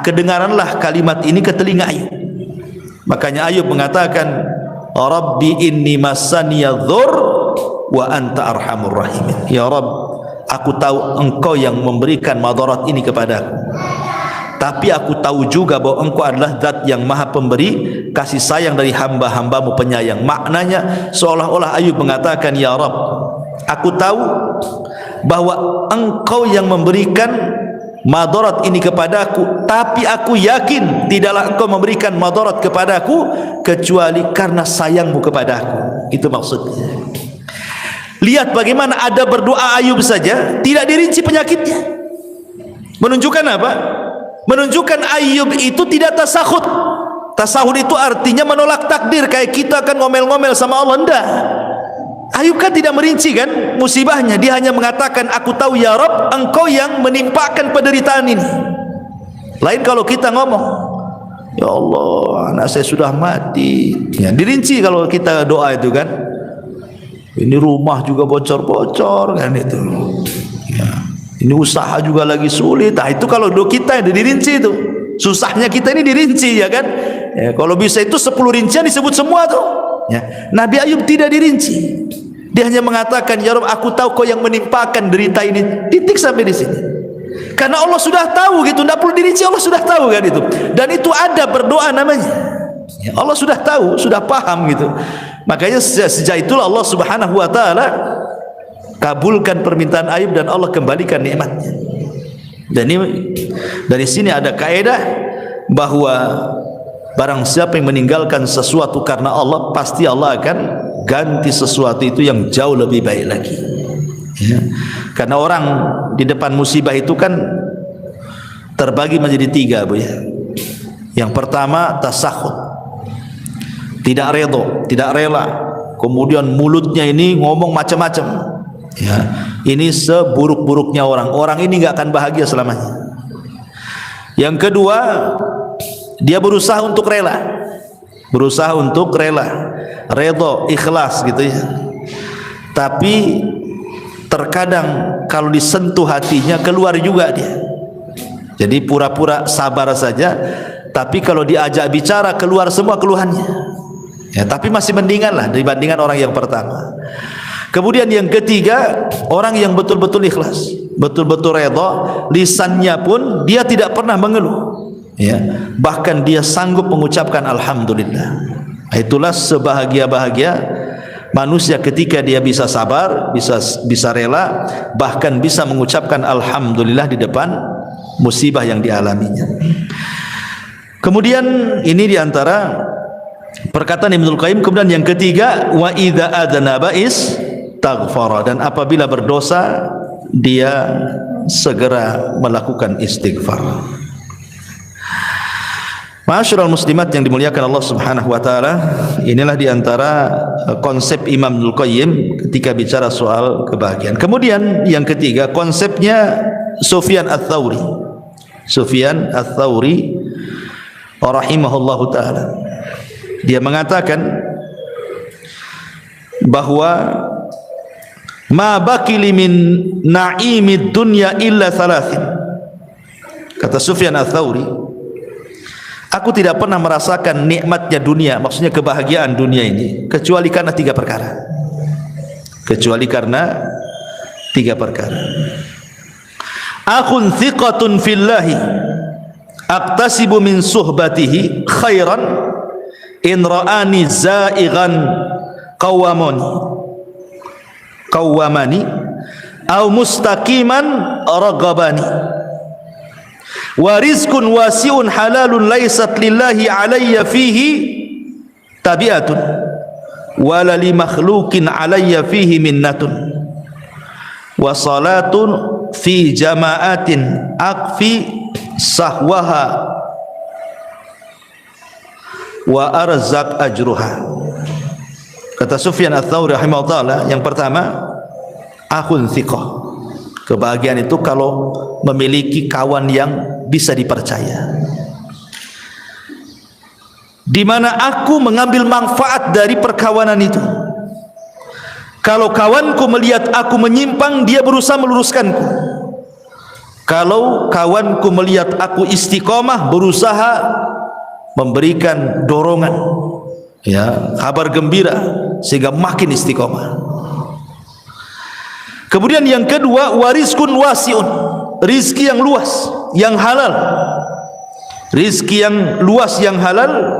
Speaker 1: Kedengaranlah kalimat ini ke telinga Ayub. Makanya Ayub mengatakan, Rabbi inni massaniya dhur wa anta arhamur rahimin. Ya Rabb, aku tahu engkau yang memberikan madarat ini kepadaku, tapi aku tahu juga bahwa engkau adalah zat yang maha pemberi kasih sayang dari hamba-hambamu penyayang. Maknanya seolah-olah Ayub mengatakan, ya Rabb, aku tahu bahwa engkau yang memberikan madarat ini kepadaku, tapi aku yakin tidaklah engkau memberikan madarat kepadaku kecuali karena sayangmu kepadaku. Itu maksudnya. Lihat bagaimana ada berdoa Ayub saja tidak dirinci penyakitnya. Menunjukkan apa? Menunjukkan Ayub itu tidak tasahud. Tasahud itu artinya menolak takdir, kayak kita kan ngomel-ngomel sama Allah. Enggak. Ayub kan tidak merinci kan musibahnya, dia hanya mengatakan, aku tahu ya Rabb, engkau yang menimpakan penderitaan ini. Lain kalau kita ngomong, ya Allah, anak saya sudah mati, ya, dirinci kalau kita doa itu kan. Ini rumah juga bocor-bocor kan itu, ya. Ini usaha juga lagi sulit. Nah itu kalau doa kita yang dirinci itu, susahnya kita ini dirinci, ya kan. Ya, kalau bisa itu 10 rincian disebut semua tuh, ya. Nabi Ayub tidak dirinci. Dia hanya mengatakan, ya Rabb, aku tahu kau yang menimpakan derita ini. Titik sampai di sini. Karena Allah sudah tahu gitu, tidak perlu dirinci, Allah sudah tahu kan itu. Dan itu ada berdoa namanya. Ya, Allah sudah tahu, sudah paham gitu. Makanya sejak itulah Allah Subhanahu wa taala kabulkan permintaan Ayub dan Allah kembalikan nikmatnya. Dan ini dari sini ada kaidah bahwa barang siapa yang meninggalkan sesuatu karena Allah, pasti Allah akan ganti sesuatu itu yang jauh lebih baik lagi, ya. Karena orang di depan musibah itu kan terbagi menjadi 3, Bu, ya. Yang pertama tasahud, tidak redha, tidak rela, kemudian mulutnya ini ngomong macam-macam, ya. Ini seburuk-buruknya orang ini nggak akan bahagia selamanya. Yang kedua, dia berusaha untuk rela, redha, ikhlas gitu, ya. Tapi terkadang kalau disentuh hatinya keluar juga dia. Jadi pura-pura sabar saja, tapi kalau diajak bicara keluar semua keluhannya, ya. Tapi masih mendingan lah dibandingkan orang yang pertama. Kemudian yang ketiga, orang yang betul-betul ikhlas, betul-betul redha, lisannya pun dia tidak pernah mengeluh, ya. Bahkan dia sanggup mengucapkan alhamdulillah. Itulah sebahagia-bahagia manusia ketika dia bisa sabar, bisa rela, bahkan bisa mengucapkan alhamdulillah di depan musibah yang dialaminya. Kemudian ini diantara perkataan Ibnul Qayyim. Kemudian yang ketiga, wa idza adnaba istaghfara, dan apabila berdosa dia segera melakukan istighfar. Ma'asyiral muslimat yang dimuliakan Allah Subhanahu wa taala, inilah diantara konsep Imam Ibnul Qayyim ketika bicara soal kebahagiaan. Kemudian yang ketiga, konsepnya Sufyan Ats-Tsauri. Sufyan Ats-Tsauri rahimahullahu taala, dia mengatakan bahwa ma baqili min na'imid dunya illa thalathin. Kata Sufyan Ats-Tsauri, aku tidak pernah merasakan nikmatnya dunia, maksudnya kebahagiaan dunia ini, kecuali karena 3 perkara. akhun thiqatun fillahi aqtasibu min suhbatihi khairan in ra'ani za'ighan qawwamani aw mustaqiman ragabani wa rizqun wasi'un halalun laysat lillahi alayya fihi tabi'atun wala li makhluqin alayya fihi minnatun wa salatun fi jama'atin akfi sahwaha wa arzaq ajruha. Kata Sufyan Ats-Tsauri rahimahullah, yang pertama akhun thiqah. Kebahagiaan itu kalau memiliki kawan yang bisa dipercaya, di mana aku mengambil manfaat dari perkawanan itu. Kalau kawanku melihat aku menyimpang, dia berusaha meluruskanku. Kalau kawanku melihat aku istiqomah, berusaha memberikan dorongan, ya, kabar gembira sehingga makin istiqomah. Kemudian yang kedua, warizkun wasiun, rizki yang luas, yang halal. Rizki yang luas, yang halal,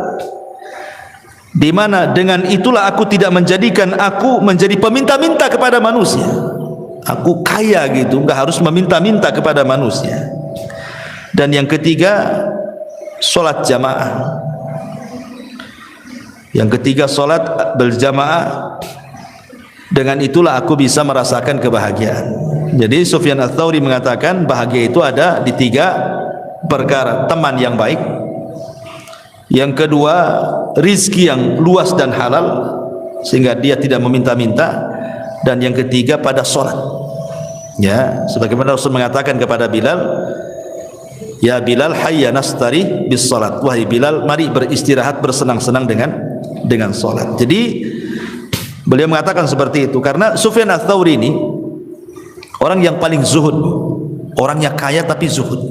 Speaker 1: di mana dengan itulah aku tidak menjadikan aku menjadi peminta-minta kepada manusia. Aku kaya gitu, enggak harus meminta-minta kepada manusia. Dan yang ketiga, solat jamaah. Yang ketiga, solat berjamaah. Dengan itulah aku bisa merasakan kebahagiaan. Jadi Sufyan Ats-Tsauri mengatakan bahagia itu ada di tiga perkara: teman yang baik, yang kedua rizki yang luas dan halal sehingga dia tidak meminta-minta, dan yang ketiga pada solat. Ya, sebagaimana Rasul mengatakan kepada Bilal, ya Bilal, hayya nastari bis salat. Wahai Bilal, mari beristirahat, bersenang-senang dengan solat. Jadi beliau mengatakan seperti itu karena Sufyan Ats-Tsauri ini orang yang paling zuhud, orangnya kaya tapi zuhud.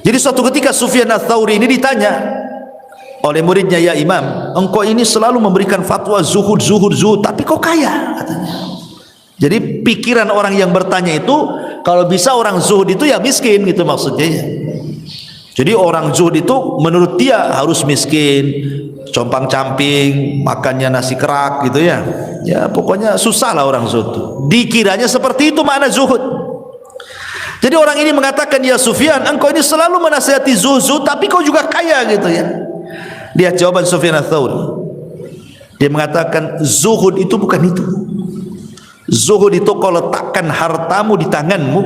Speaker 1: Jadi suatu ketika Sufyan Ats-Tsauri ini ditanya oleh muridnya, ya Imam, engkau ini selalu memberikan fatwa zuhud, tapi kok kaya? Katanya. Jadi pikiran orang yang bertanya itu, kalau bisa orang zuhud itu ya miskin gitu maksudnya ya. Jadi orang zuhud itu menurut dia harus miskin, compang-camping, makannya nasi kerak gitu ya. Ya pokoknya susah lah orang zuhud. Dikiranya seperti itu makna zuhud. Jadi orang ini mengatakan, ya Sufyan, engkau ini selalu menasihati zuhud, tapi kau juga kaya gitu ya. Lihat jawaban Sufyan Ats-Tsauri. Dia mengatakan zuhud itu bukan itu. Zuhud itu kau letakkan hartamu di tanganmu.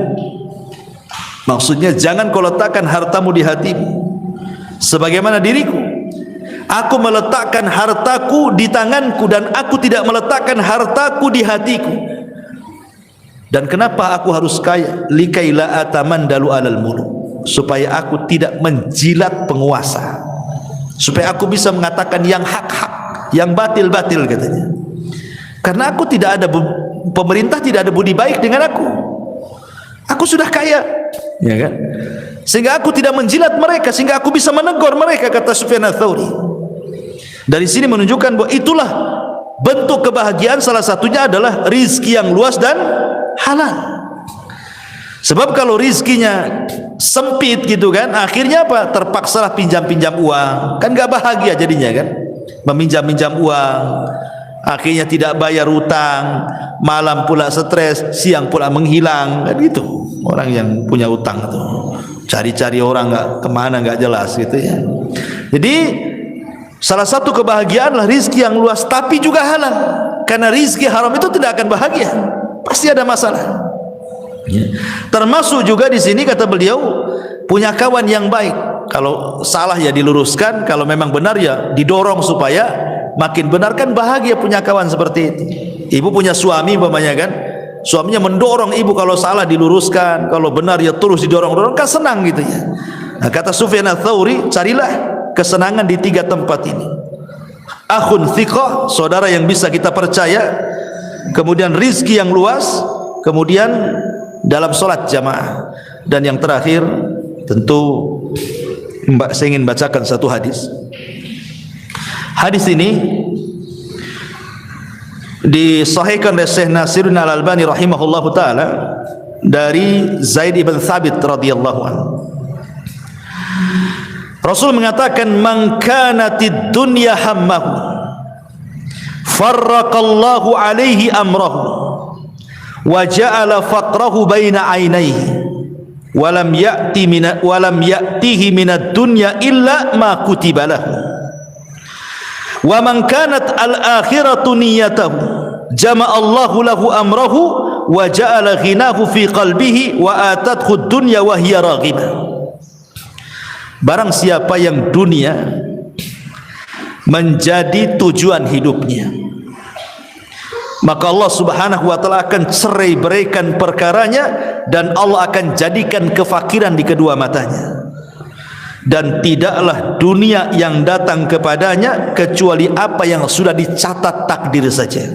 Speaker 1: Maksudnya jangan kau letakkan hartamu di hatimu. Sebagaimana diriku, aku meletakkan hartaku di tanganku dan aku tidak meletakkan hartaku di hatiku. Dan kenapa aku harus kaya? Likaila atamandalu alal muluk, supaya aku tidak menjilat penguasa, supaya aku bisa mengatakan yang hak-hak, yang batil-batil katanya. Karena aku tidak ada, pemerintah tidak ada budi baik dengan aku. Aku sudah kaya, ya kan? Sehingga aku tidak menjilat mereka, sehingga aku bisa menegur mereka, kata Sufyan Ats-Tsauri. Dari sini menunjukkan bahwa itulah bentuk kebahagiaan, salah satunya adalah rizki yang luas dan halal. Sebab kalau rizkinya sempit gitu kan, akhirnya apa? Terpaksalah pinjam-pinjam uang, kan gak bahagia jadinya kan? Meminjam-minjam uang, akhirnya tidak bayar utang, malam pula stres, siang pula menghilang, kan gitu. Orang yang punya utang itu cari-cari orang nggak kemana, nggak jelas gitu ya. Jadi salah satu kebahagiaan adalah rizki yang luas tapi juga halal. Karena rizki haram itu tidak akan bahagia, pasti ada masalah. Ya. Termasuk juga di sini kata beliau, punya kawan yang baik. Kalau salah ya diluruskan, kalau memang benar ya didorong supaya makin benar, kan bahagia punya kawan seperti itu. Ibu punya suami umpamanya kan, suaminya mendorong ibu, kalau salah diluruskan, kalau benar ya terus didorong-dorong, kan senang gitu ya. Nah, kata Sufyan Ats-Tsauri, carilah kesenangan di tiga tempat ini: akhun thiqah, saudara yang bisa kita percaya, kemudian rizki yang luas, kemudian dalam solat jamaah, dan yang terakhir tentu saya ingin bacakan satu hadis. Hadis ini disahihkan oleh Syekh Nasiruddin Al-Albani rahimahullahu taala dari Zaid ibn Thabit radhiyallahu anhu. Rasul mengatakan, "Man kanatid dunya hammahu, farraqallahu alaihi amrahu, wa ja'ala faqrahu baina 'ainaihi, wa lam ya'tihi minad dunya illa ma kutiba lahu. Wa man kanat al-akhiratu niyyatahu, jama'allahu lahu amrahu, wa ja'ala ghinahu fi qalbihi, wa atathu ad-dunya wa hiya raghibah." Barang siapa yang dunia menjadi tujuan hidupnya, maka Allah subhanahu wa ta'ala akan cerai beraikan perkaranya, dan Allah akan jadikan kefakiran di kedua matanya, dan tidaklah dunia yang datang kepadanya kecuali apa yang sudah dicatat takdir saja.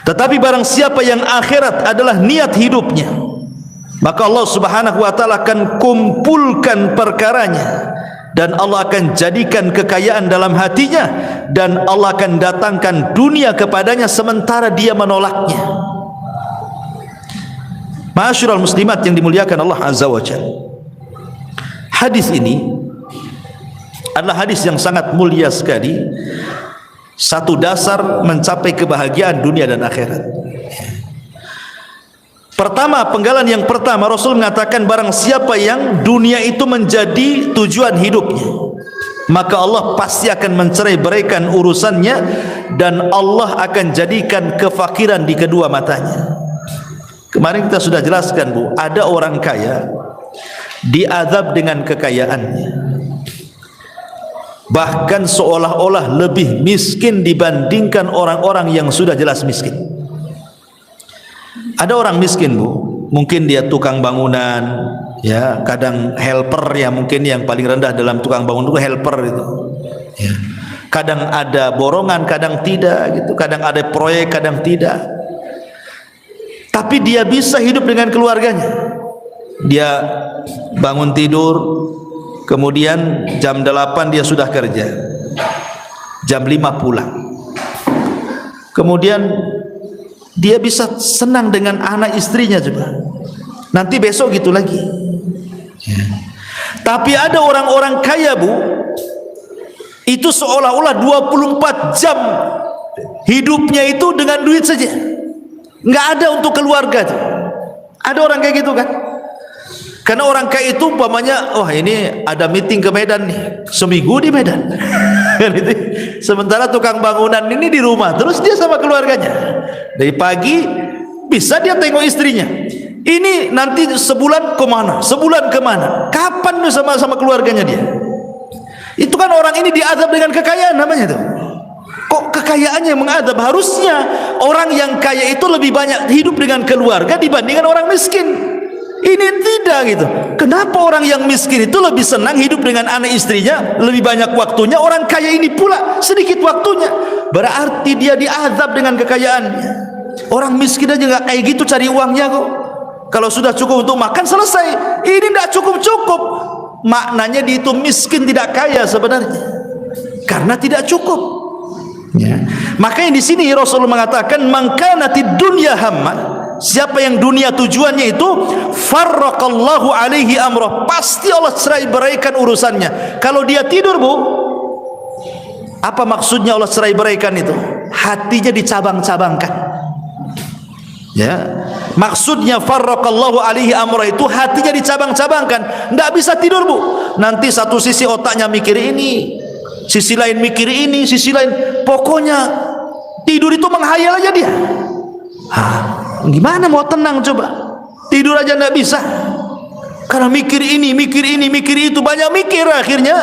Speaker 1: Tetapi barang siapa yang akhirat adalah niat hidupnya, maka Allah subhanahu wa ta'ala akan kumpulkan perkaranya, dan Allah akan jadikan kekayaan dalam hatinya, dan Allah akan datangkan dunia kepadanya sementara dia menolaknya. Ma'asyiral muslimat yang dimuliakan Allah azza wa jalla, hadis ini adalah hadis yang sangat mulia sekali, satu dasar mencapai kebahagiaan dunia dan akhirat. Pertama, penggalan yang pertama, Rasul mengatakan barang siapa yang dunia itu menjadi tujuan hidupnya, maka Allah pasti akan mencerai beraikan urusannya, dan Allah akan jadikan kefakiran di kedua matanya. Kemarin kita sudah jelaskan, Bu, ada orang kaya diazab dengan kekayaannya, bahkan seolah-olah lebih miskin dibandingkan orang-orang yang sudah jelas miskin. Ada orang miskin, Bu, mungkin dia tukang bangunan, ya, kadang helper, ya, mungkin yang paling rendah dalam tukang bangunan itu helper itu, ya. Kadang ada borongan, kadang tidak, gitu. Kadang ada proyek, kadang tidak. Tapi dia bisa hidup dengan keluarganya. Dia bangun tidur, kemudian jam 8 dia sudah kerja, jam 5 pulang. Kemudian dia bisa senang dengan anak istrinya juga. Nanti besok gitu lagi. Ya. Tapi ada orang-orang kaya, Bu, itu seolah-olah 24 jam hidupnya itu dengan duit saja, nggak ada untuk keluarga tuh. Ada orang kayak gitu kan? Karena orang kaya itu umpamanya, oh ini ada meeting ke Medan nih, seminggu di Medan. Sementara tukang bangunan ini di rumah terus dia sama keluarganya. Dari pagi bisa dia tengok istrinya. Ini nanti sebulan kemana? Sebulan kemana? Kapan tuh sama keluarganya dia? Itu kan orang ini diazab dengan kekayaan namanya tuh. Kok kekayaannya yang mengadab? Harusnya orang yang kaya itu lebih banyak hidup dengan keluarga dibandingkan orang miskin. Ini tidak gitu. Kenapa orang yang miskin itu lebih senang hidup dengan anak istrinya, lebih banyak waktunya? Orang kaya ini pula sedikit waktunya. Berarti dia diazab dengan kekayaannya. Orang miskin aja nggak kayak gitu cari uangnya kok. Kalau sudah cukup untuk makan selesai. Ini tidak cukup-cukup. Maknanya dia itu miskin, tidak kaya sebenarnya, karena tidak cukup. Ya. Makanya di sini Rasulullah mengatakan, "Man kanatid dunya hamma." Siapa yang dunia tujuannya itu, farraqallahu alaihi amrah, pasti Allah cerai beraikan urusannya. Kalau dia tidur, Bu, apa maksudnya Allah cerai beraikan itu? Hatinya dicabang-cabangkan. Ya, maksudnya farraqallahu alaihi amrah itu hatinya dicabang-cabangkan, tidak bisa tidur, Bu. Nanti satu sisi otaknya mikir ini, sisi lain mikir ini, sisi lain, pokoknya tidur itu menghayal aja dia. Gimana mau tenang coba? Tidur aja tidak bisa, karena mikir ini, mikir ini, mikir itu, banyak mikir. Akhirnya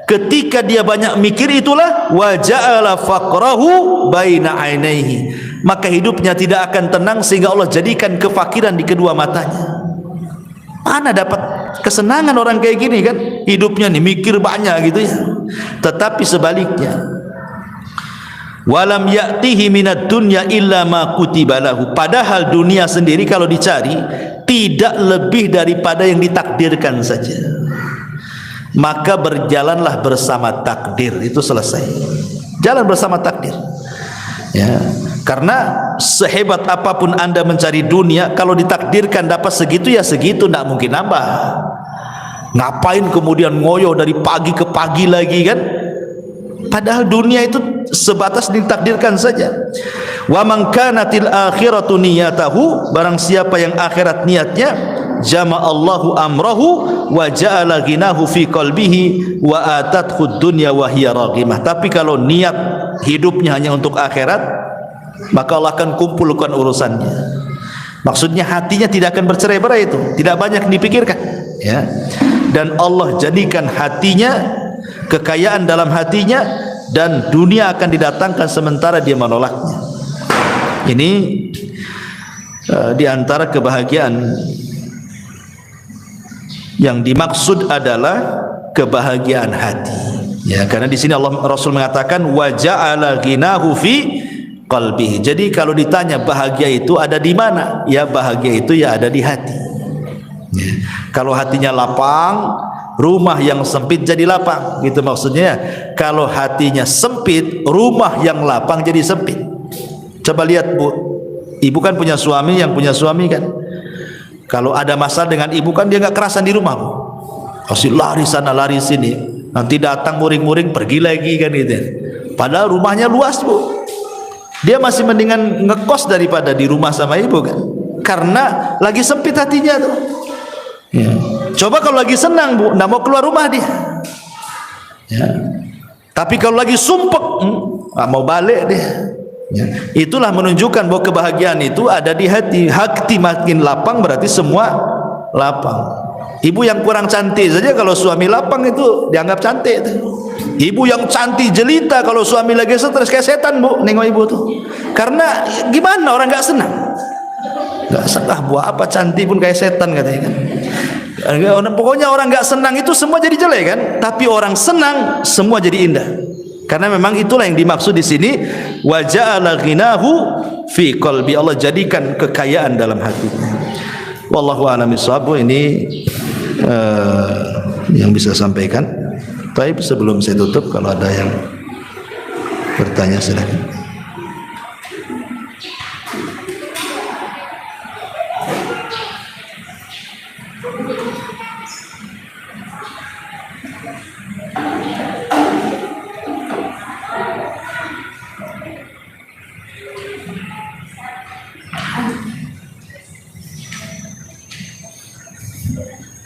Speaker 1: ketika dia banyak mikir itulah wa ja'ala faqrahu baina ainaihi, maka hidupnya tidak akan tenang sehingga Allah jadikan kefakiran di kedua matanya. Mana dapat kesenangan orang kayak gini kan? Hidupnya nih mikir banyak gitu ya. Tetapi sebaliknya, walam ya'tihi minad dunya illa ma kutiba lahu, padahal dunia sendiri kalau dicari tidak lebih daripada yang ditakdirkan saja. Maka berjalanlah bersama takdir, itu selesai. Jalan bersama takdir. Ya. Karena sehebat apapun Anda mencari dunia, kalau ditakdirkan dapat segitu ya segitu, tidak mungkin nambah. Ngapain kemudian ngoyo dari pagi ke pagi lagi kan? Padahal dunia itu sebatas ditakdirkan saja. Wa man kanatil akhiratu niyatahu, barang siapa yang akhirat niatnya, jama'allahu amrahu wa ja'ala ghinahu fi qalbihi wa atathu dunya wa hiya raghimah. Tapi kalau niat hidupnya hanya untuk akhirat, maka Allah akan kumpulkan urusannya. Maksudnya hatinya tidak akan bercerai-berai, itu tidak banyak dipikirkan, ya. Dan Allah jadikan hatinya, kekayaan dalam hatinya, dan dunia akan didatangkan sementara dia menolaknya. Ini diantara kebahagiaan yang dimaksud adalah kebahagiaan hati, ya. Karena di sini Allah Rasul mengatakan wa ja'ala ghinahu fi qalbihi. Jadi kalau ditanya bahagia itu ada di mana? Ya bahagia itu ya ada di hati, ya. Kalau hatinya lapang, rumah yang sempit jadi lapang, gitu maksudnya. Kalau hatinya sempit, rumah yang lapang jadi sempit. Coba lihat Bu, ibu kan punya suami, yang punya suami kan, kalau ada masalah dengan ibu kan dia nggak kerasan di rumah Bu, pasti lari sana lari sini, nanti datang muring-muring pergi lagi kan gitu. Padahal rumahnya luas Bu, dia masih mendingan ngekos daripada di rumah sama ibu kan, karena lagi sempit hatinya tuh, ya. Coba kalau lagi senang Bu, nggak mau keluar rumah dia, ya. Tapi kalau lagi sumpek, nggak mau balik dia, ya. Itulah menunjukkan bahwa kebahagiaan itu ada di hati. Hati makin lapang berarti semua lapang. Ibu yang kurang cantik saja kalau suami lapang itu dianggap cantik tuh. Ibu yang cantik jelita kalau suami lagi stres kayak setan Bu, nengok ibu tuh. Karena gimana, orang nggak senang, nggak senang. Buat apa cantik pun kayak setan katanya kan. Pokoknya orang nggak senang itu semua jadi jelek kan, tapi orang senang semua jadi indah. Karena memang itulah yang dimaksud di sini, wa ja'ala ghinahu fi qalbi. Allah jadikan kekayaan dalam hatinya. Wallahu a'lam bishawab. Ini yang bisa sampaikan. Baik, sebelum saya tutup, kalau ada yang bertanya silakan.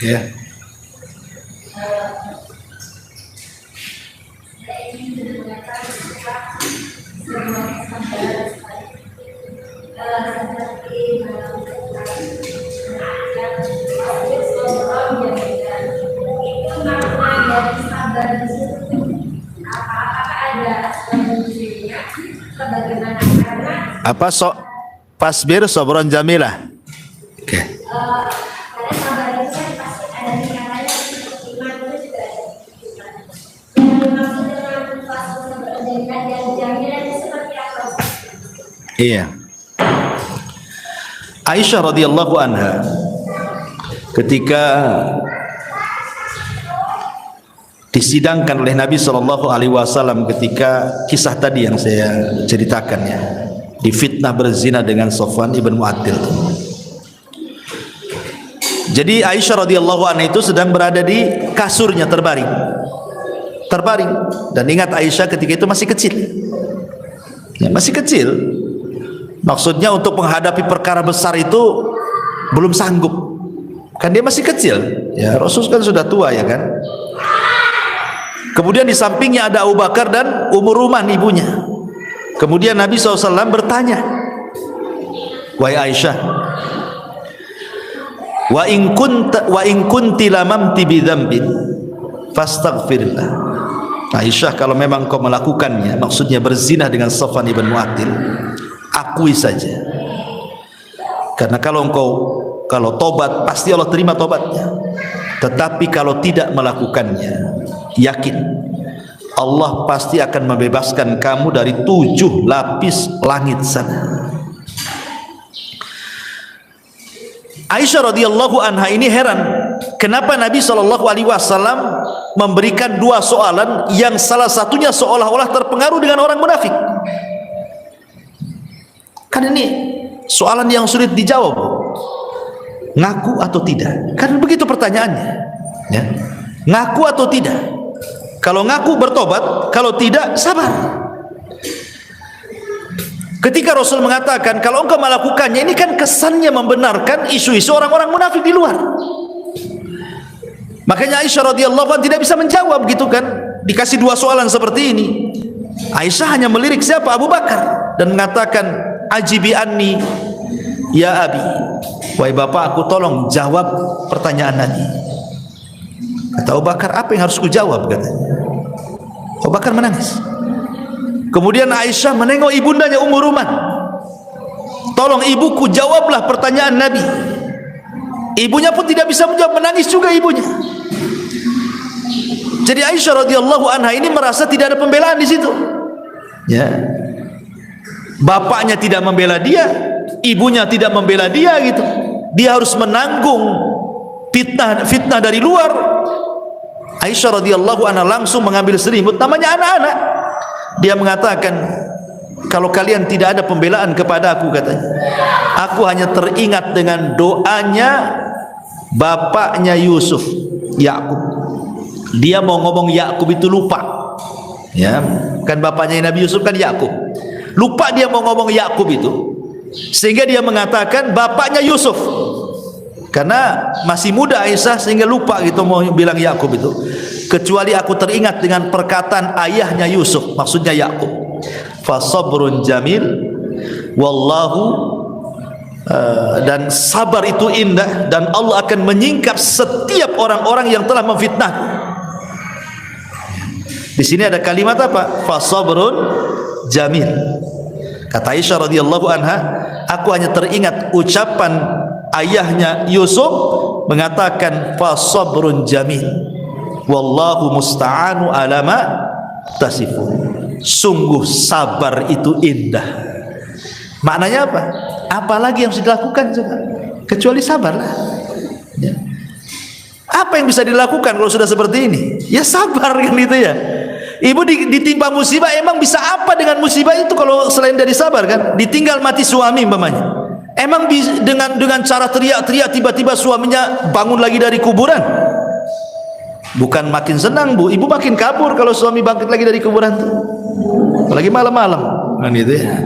Speaker 1: Ya. Apa sok pasbir sabron jamilah. Oke. Okay. Iya. Aisyah radhiyallahu anha ketika disidangkan oleh Nabi SAW, ketika kisah tadi yang saya ceritakan ya, difitnah berzina dengan Safwan ibn Mu'attil. Jadi Aisyah radhiyallahu anha itu sedang berada di kasurnya terbaring. Dan ingat Aisyah ketika itu masih kecil. Ya, masih kecil. Maksudnya untuk menghadapi perkara besar itu belum sanggup. Kan dia masih kecil. Ya, Rasul kan sudah tua ya kan. Kemudian di sampingnya ada Abu Bakar dan Ummu Ruman ibunya. Kemudian Nabi SAW bertanya, wahai Aisyah, wa in kunti lamamti bi dzambin fastaghfirlah. Aisyah, kalau memang kau melakukannya, maksudnya berzina dengan Safwan ibn Mu'attil, akui saja. Karena kalau tobat pasti Allah terima tobatnya. Tetapi kalau tidak melakukannya, yakin Allah pasti akan membebaskan kamu dari 7 lapis langit sana. Aisyah radhiyallahu anha ini heran, kenapa Nabi SAW memberikan 2 soalan yang salah satunya seolah-olah terpengaruh dengan orang munafik. Kan ini soalan yang sulit dijawab. Ngaku atau tidak? Kan begitu pertanyaannya. Ya. Ngaku atau tidak? Kalau ngaku bertobat, kalau tidak sabar. Ketika Rasul mengatakan kalau engkau melakukannya, ini kan kesannya membenarkan isu-isu orang-orang munafik di luar. Makanya Aisyah radhiyallahu anha tidak bisa menjawab gitu kan. Dikasih dua soalan seperti ini. Aisyah hanya melirik siapa? Abu Bakar dan mengatakan, "Ajibi anni ya abi." Wahai bapak, aku tolong jawab pertanyaan Nabi. Kata Abu Bakar, apa yang harus ku jawab? Katanya. Abu Bakar menangis. Kemudian Aisyah menengok ibundanya Ummu Ruman. Tolong ibuku jawablah pertanyaan Nabi. Ibunya pun tidak bisa menjawab, menangis juga ibunya. Jadi Aisyah radhiyallahu anha ini merasa tidak ada pembelaan di situ. Ya. Bapaknya tidak membela dia, ibunya tidak membela dia gitu. Dia harus menanggung fitnah dari luar. Aisyah radhiyallahu anha langsung mengambil selimut, namanya anak-anak. Dia mengatakan, kalau kalian tidak ada pembelaan kepada aku, katanya, aku hanya teringat dengan doanya bapaknya Yusuf, Yakub. Dia mau ngomong Yakub itu lupa. Ya, kan bapaknya Nabi Yusuf kan Yakub. Lupa dia mau ngomong Yakub itu. Sehingga dia mengatakan bapaknya Yusuf. Karena masih muda Aisyah sehingga lupa gitu mau bilang Yakub itu. Kecuali aku teringat dengan perkataan ayahnya Yusuf, maksudnya Yakub. Fa sabrun jamil wallahu dan sabar itu indah dan Allah akan menyingkap setiap orang-orang yang telah memfitnah. Di sini ada kalimat apa? Fa sabrun jamil. Kata Aisyah radhiyallahu anha, aku hanya teringat ucapan ayahnya Yusuf mengatakan fa sabrun jamil wallahu musta'anu ala ma tasifun. Sungguh sabar itu indah. Maknanya apa? Apalagi yang harus dilakukan coba? Kecuali sabarlah. Ya. Apa yang bisa dilakukan kalau sudah seperti ini? Ya sabar kan itu ya. Ibu ditimpa musibah, emang bisa apa dengan musibah itu kalau selain dari sabar kan? Ditinggal mati suami umpamanya. Emang dengan cara teriak-teriak tiba-tiba suaminya bangun lagi dari kuburan? Bukan makin senang bu, ibu makin kabur kalau suami bangkit lagi dari kuburan tuh. Apalagi malam-malam kan gitu ya.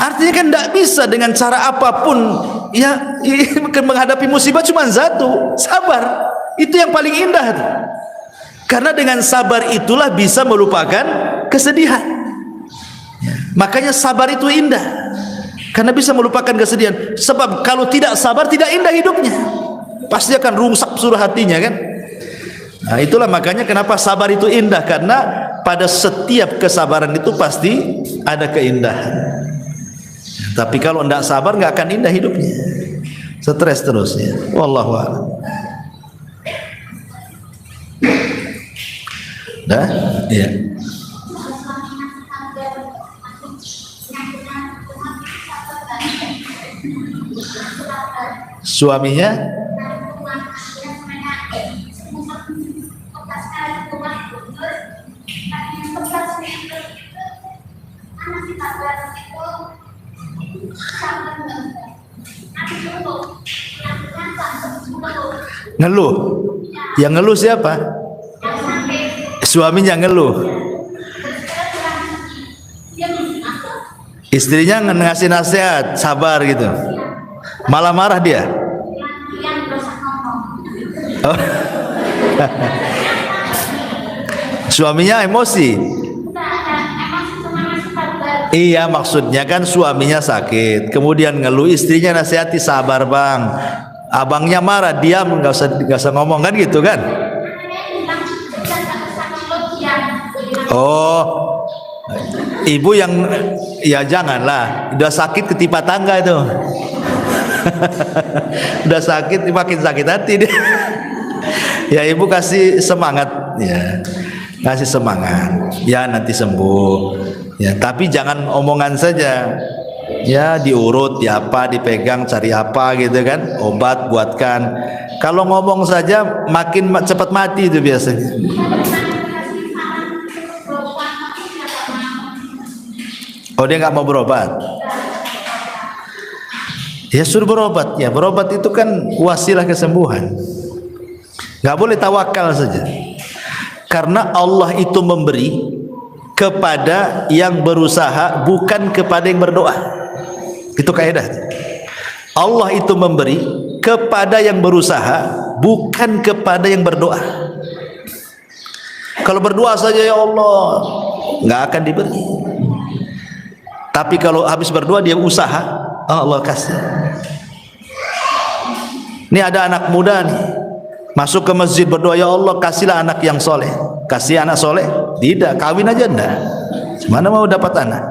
Speaker 1: Artinya kan tidak bisa dengan cara apapun ya menghadapi musibah cuma satu, sabar. Itu yang paling indah tuh. Karena dengan sabar itulah bisa melupakan kesedihan. Makanya sabar itu indah. Karena bisa melupakan kesedihan. Sebab kalau tidak sabar tidak indah hidupnya. Pasti akan rungsak seluruh hatinya kan. Nah itulah makanya kenapa sabar itu indah. Karena pada setiap kesabaran itu pasti ada keindahan. Tapi kalau tidak sabar nggak akan indah hidupnya. Stres terusnya. Wallahu a'lam. Dah? Iya. Suaminya ngeluh. Yang ngeluh siapa? Suaminya ngeluh. Istrinya ngasih nasihat, sabar gitu. Malah marah dia. Oh. Suaminya emosi. Iya, maksudnya kan suaminya sakit, kemudian ngeluh, istrinya nasihati, sabar bang. Abangnya marah, diam, nggak usah ngomong kan gitu kan? Oh, ibu yang ya janganlah, udah sakit ketipa tangga itu. Udah sakit makin sakit hati dia. Ya ibu kasih semangat ya. Kasih semangat. Ya nanti sembuh. Ya, tapi jangan omongan saja. Ya diurut, ya apa, dipegang, cari apa gitu kan, obat buatkan. Kalau ngomong saja makin cepat mati itu biasanya. Oh dia nggak mau berobat. Ya suruh berobat. Ya berobat itu kan wasilah kesembuhan. Nggak boleh tawakal saja. Karena Allah itu memberi kepada yang berusaha, bukan kepada yang berdoa. Itu kaidah. Allah itu memberi kepada yang berusaha, bukan kepada yang berdoa. Kalau berdoa saja ya Allah, nggak akan diberi. Tapi kalau habis berdoa dia usaha, Allah kasih. Ini ada anak muda nih, masuk ke masjid berdoa, ya Allah kasihlah anak yang soleh. Kasih anak soleh? Tidak, kawin aja enggak. Mana mau dapat anak?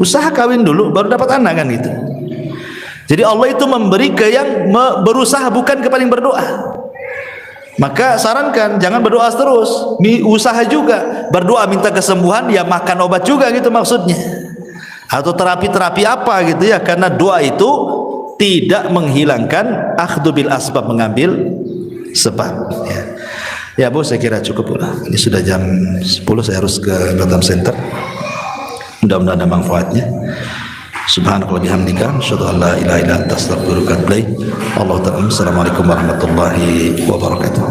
Speaker 1: Usaha kawin dulu baru dapat anak kan gitu. Jadi Allah itu memberi ke yang berusaha, bukan kepada yang berdoa. Maka sarankan jangan berdoa terus, usaha juga. Berdoa minta kesembuhan, ya makan obat juga gitu maksudnya. Atau terapi-terapi apa gitu ya, karena doa itu tidak menghilangkan akhdhu bil asbab, mengambil sebab ya. Ya Bu, saya kira cukup lah. Ini sudah jam 10, saya harus ke Batam Center. Mudah-mudahan ada manfaatnya. Subhanallah bihamdika, asyhadu an la ilaha illa anta, astaghfiruka wa atubu ilaik. Allahu ta'ala. Assalamualaikum warahmatullahi wabarakatuh.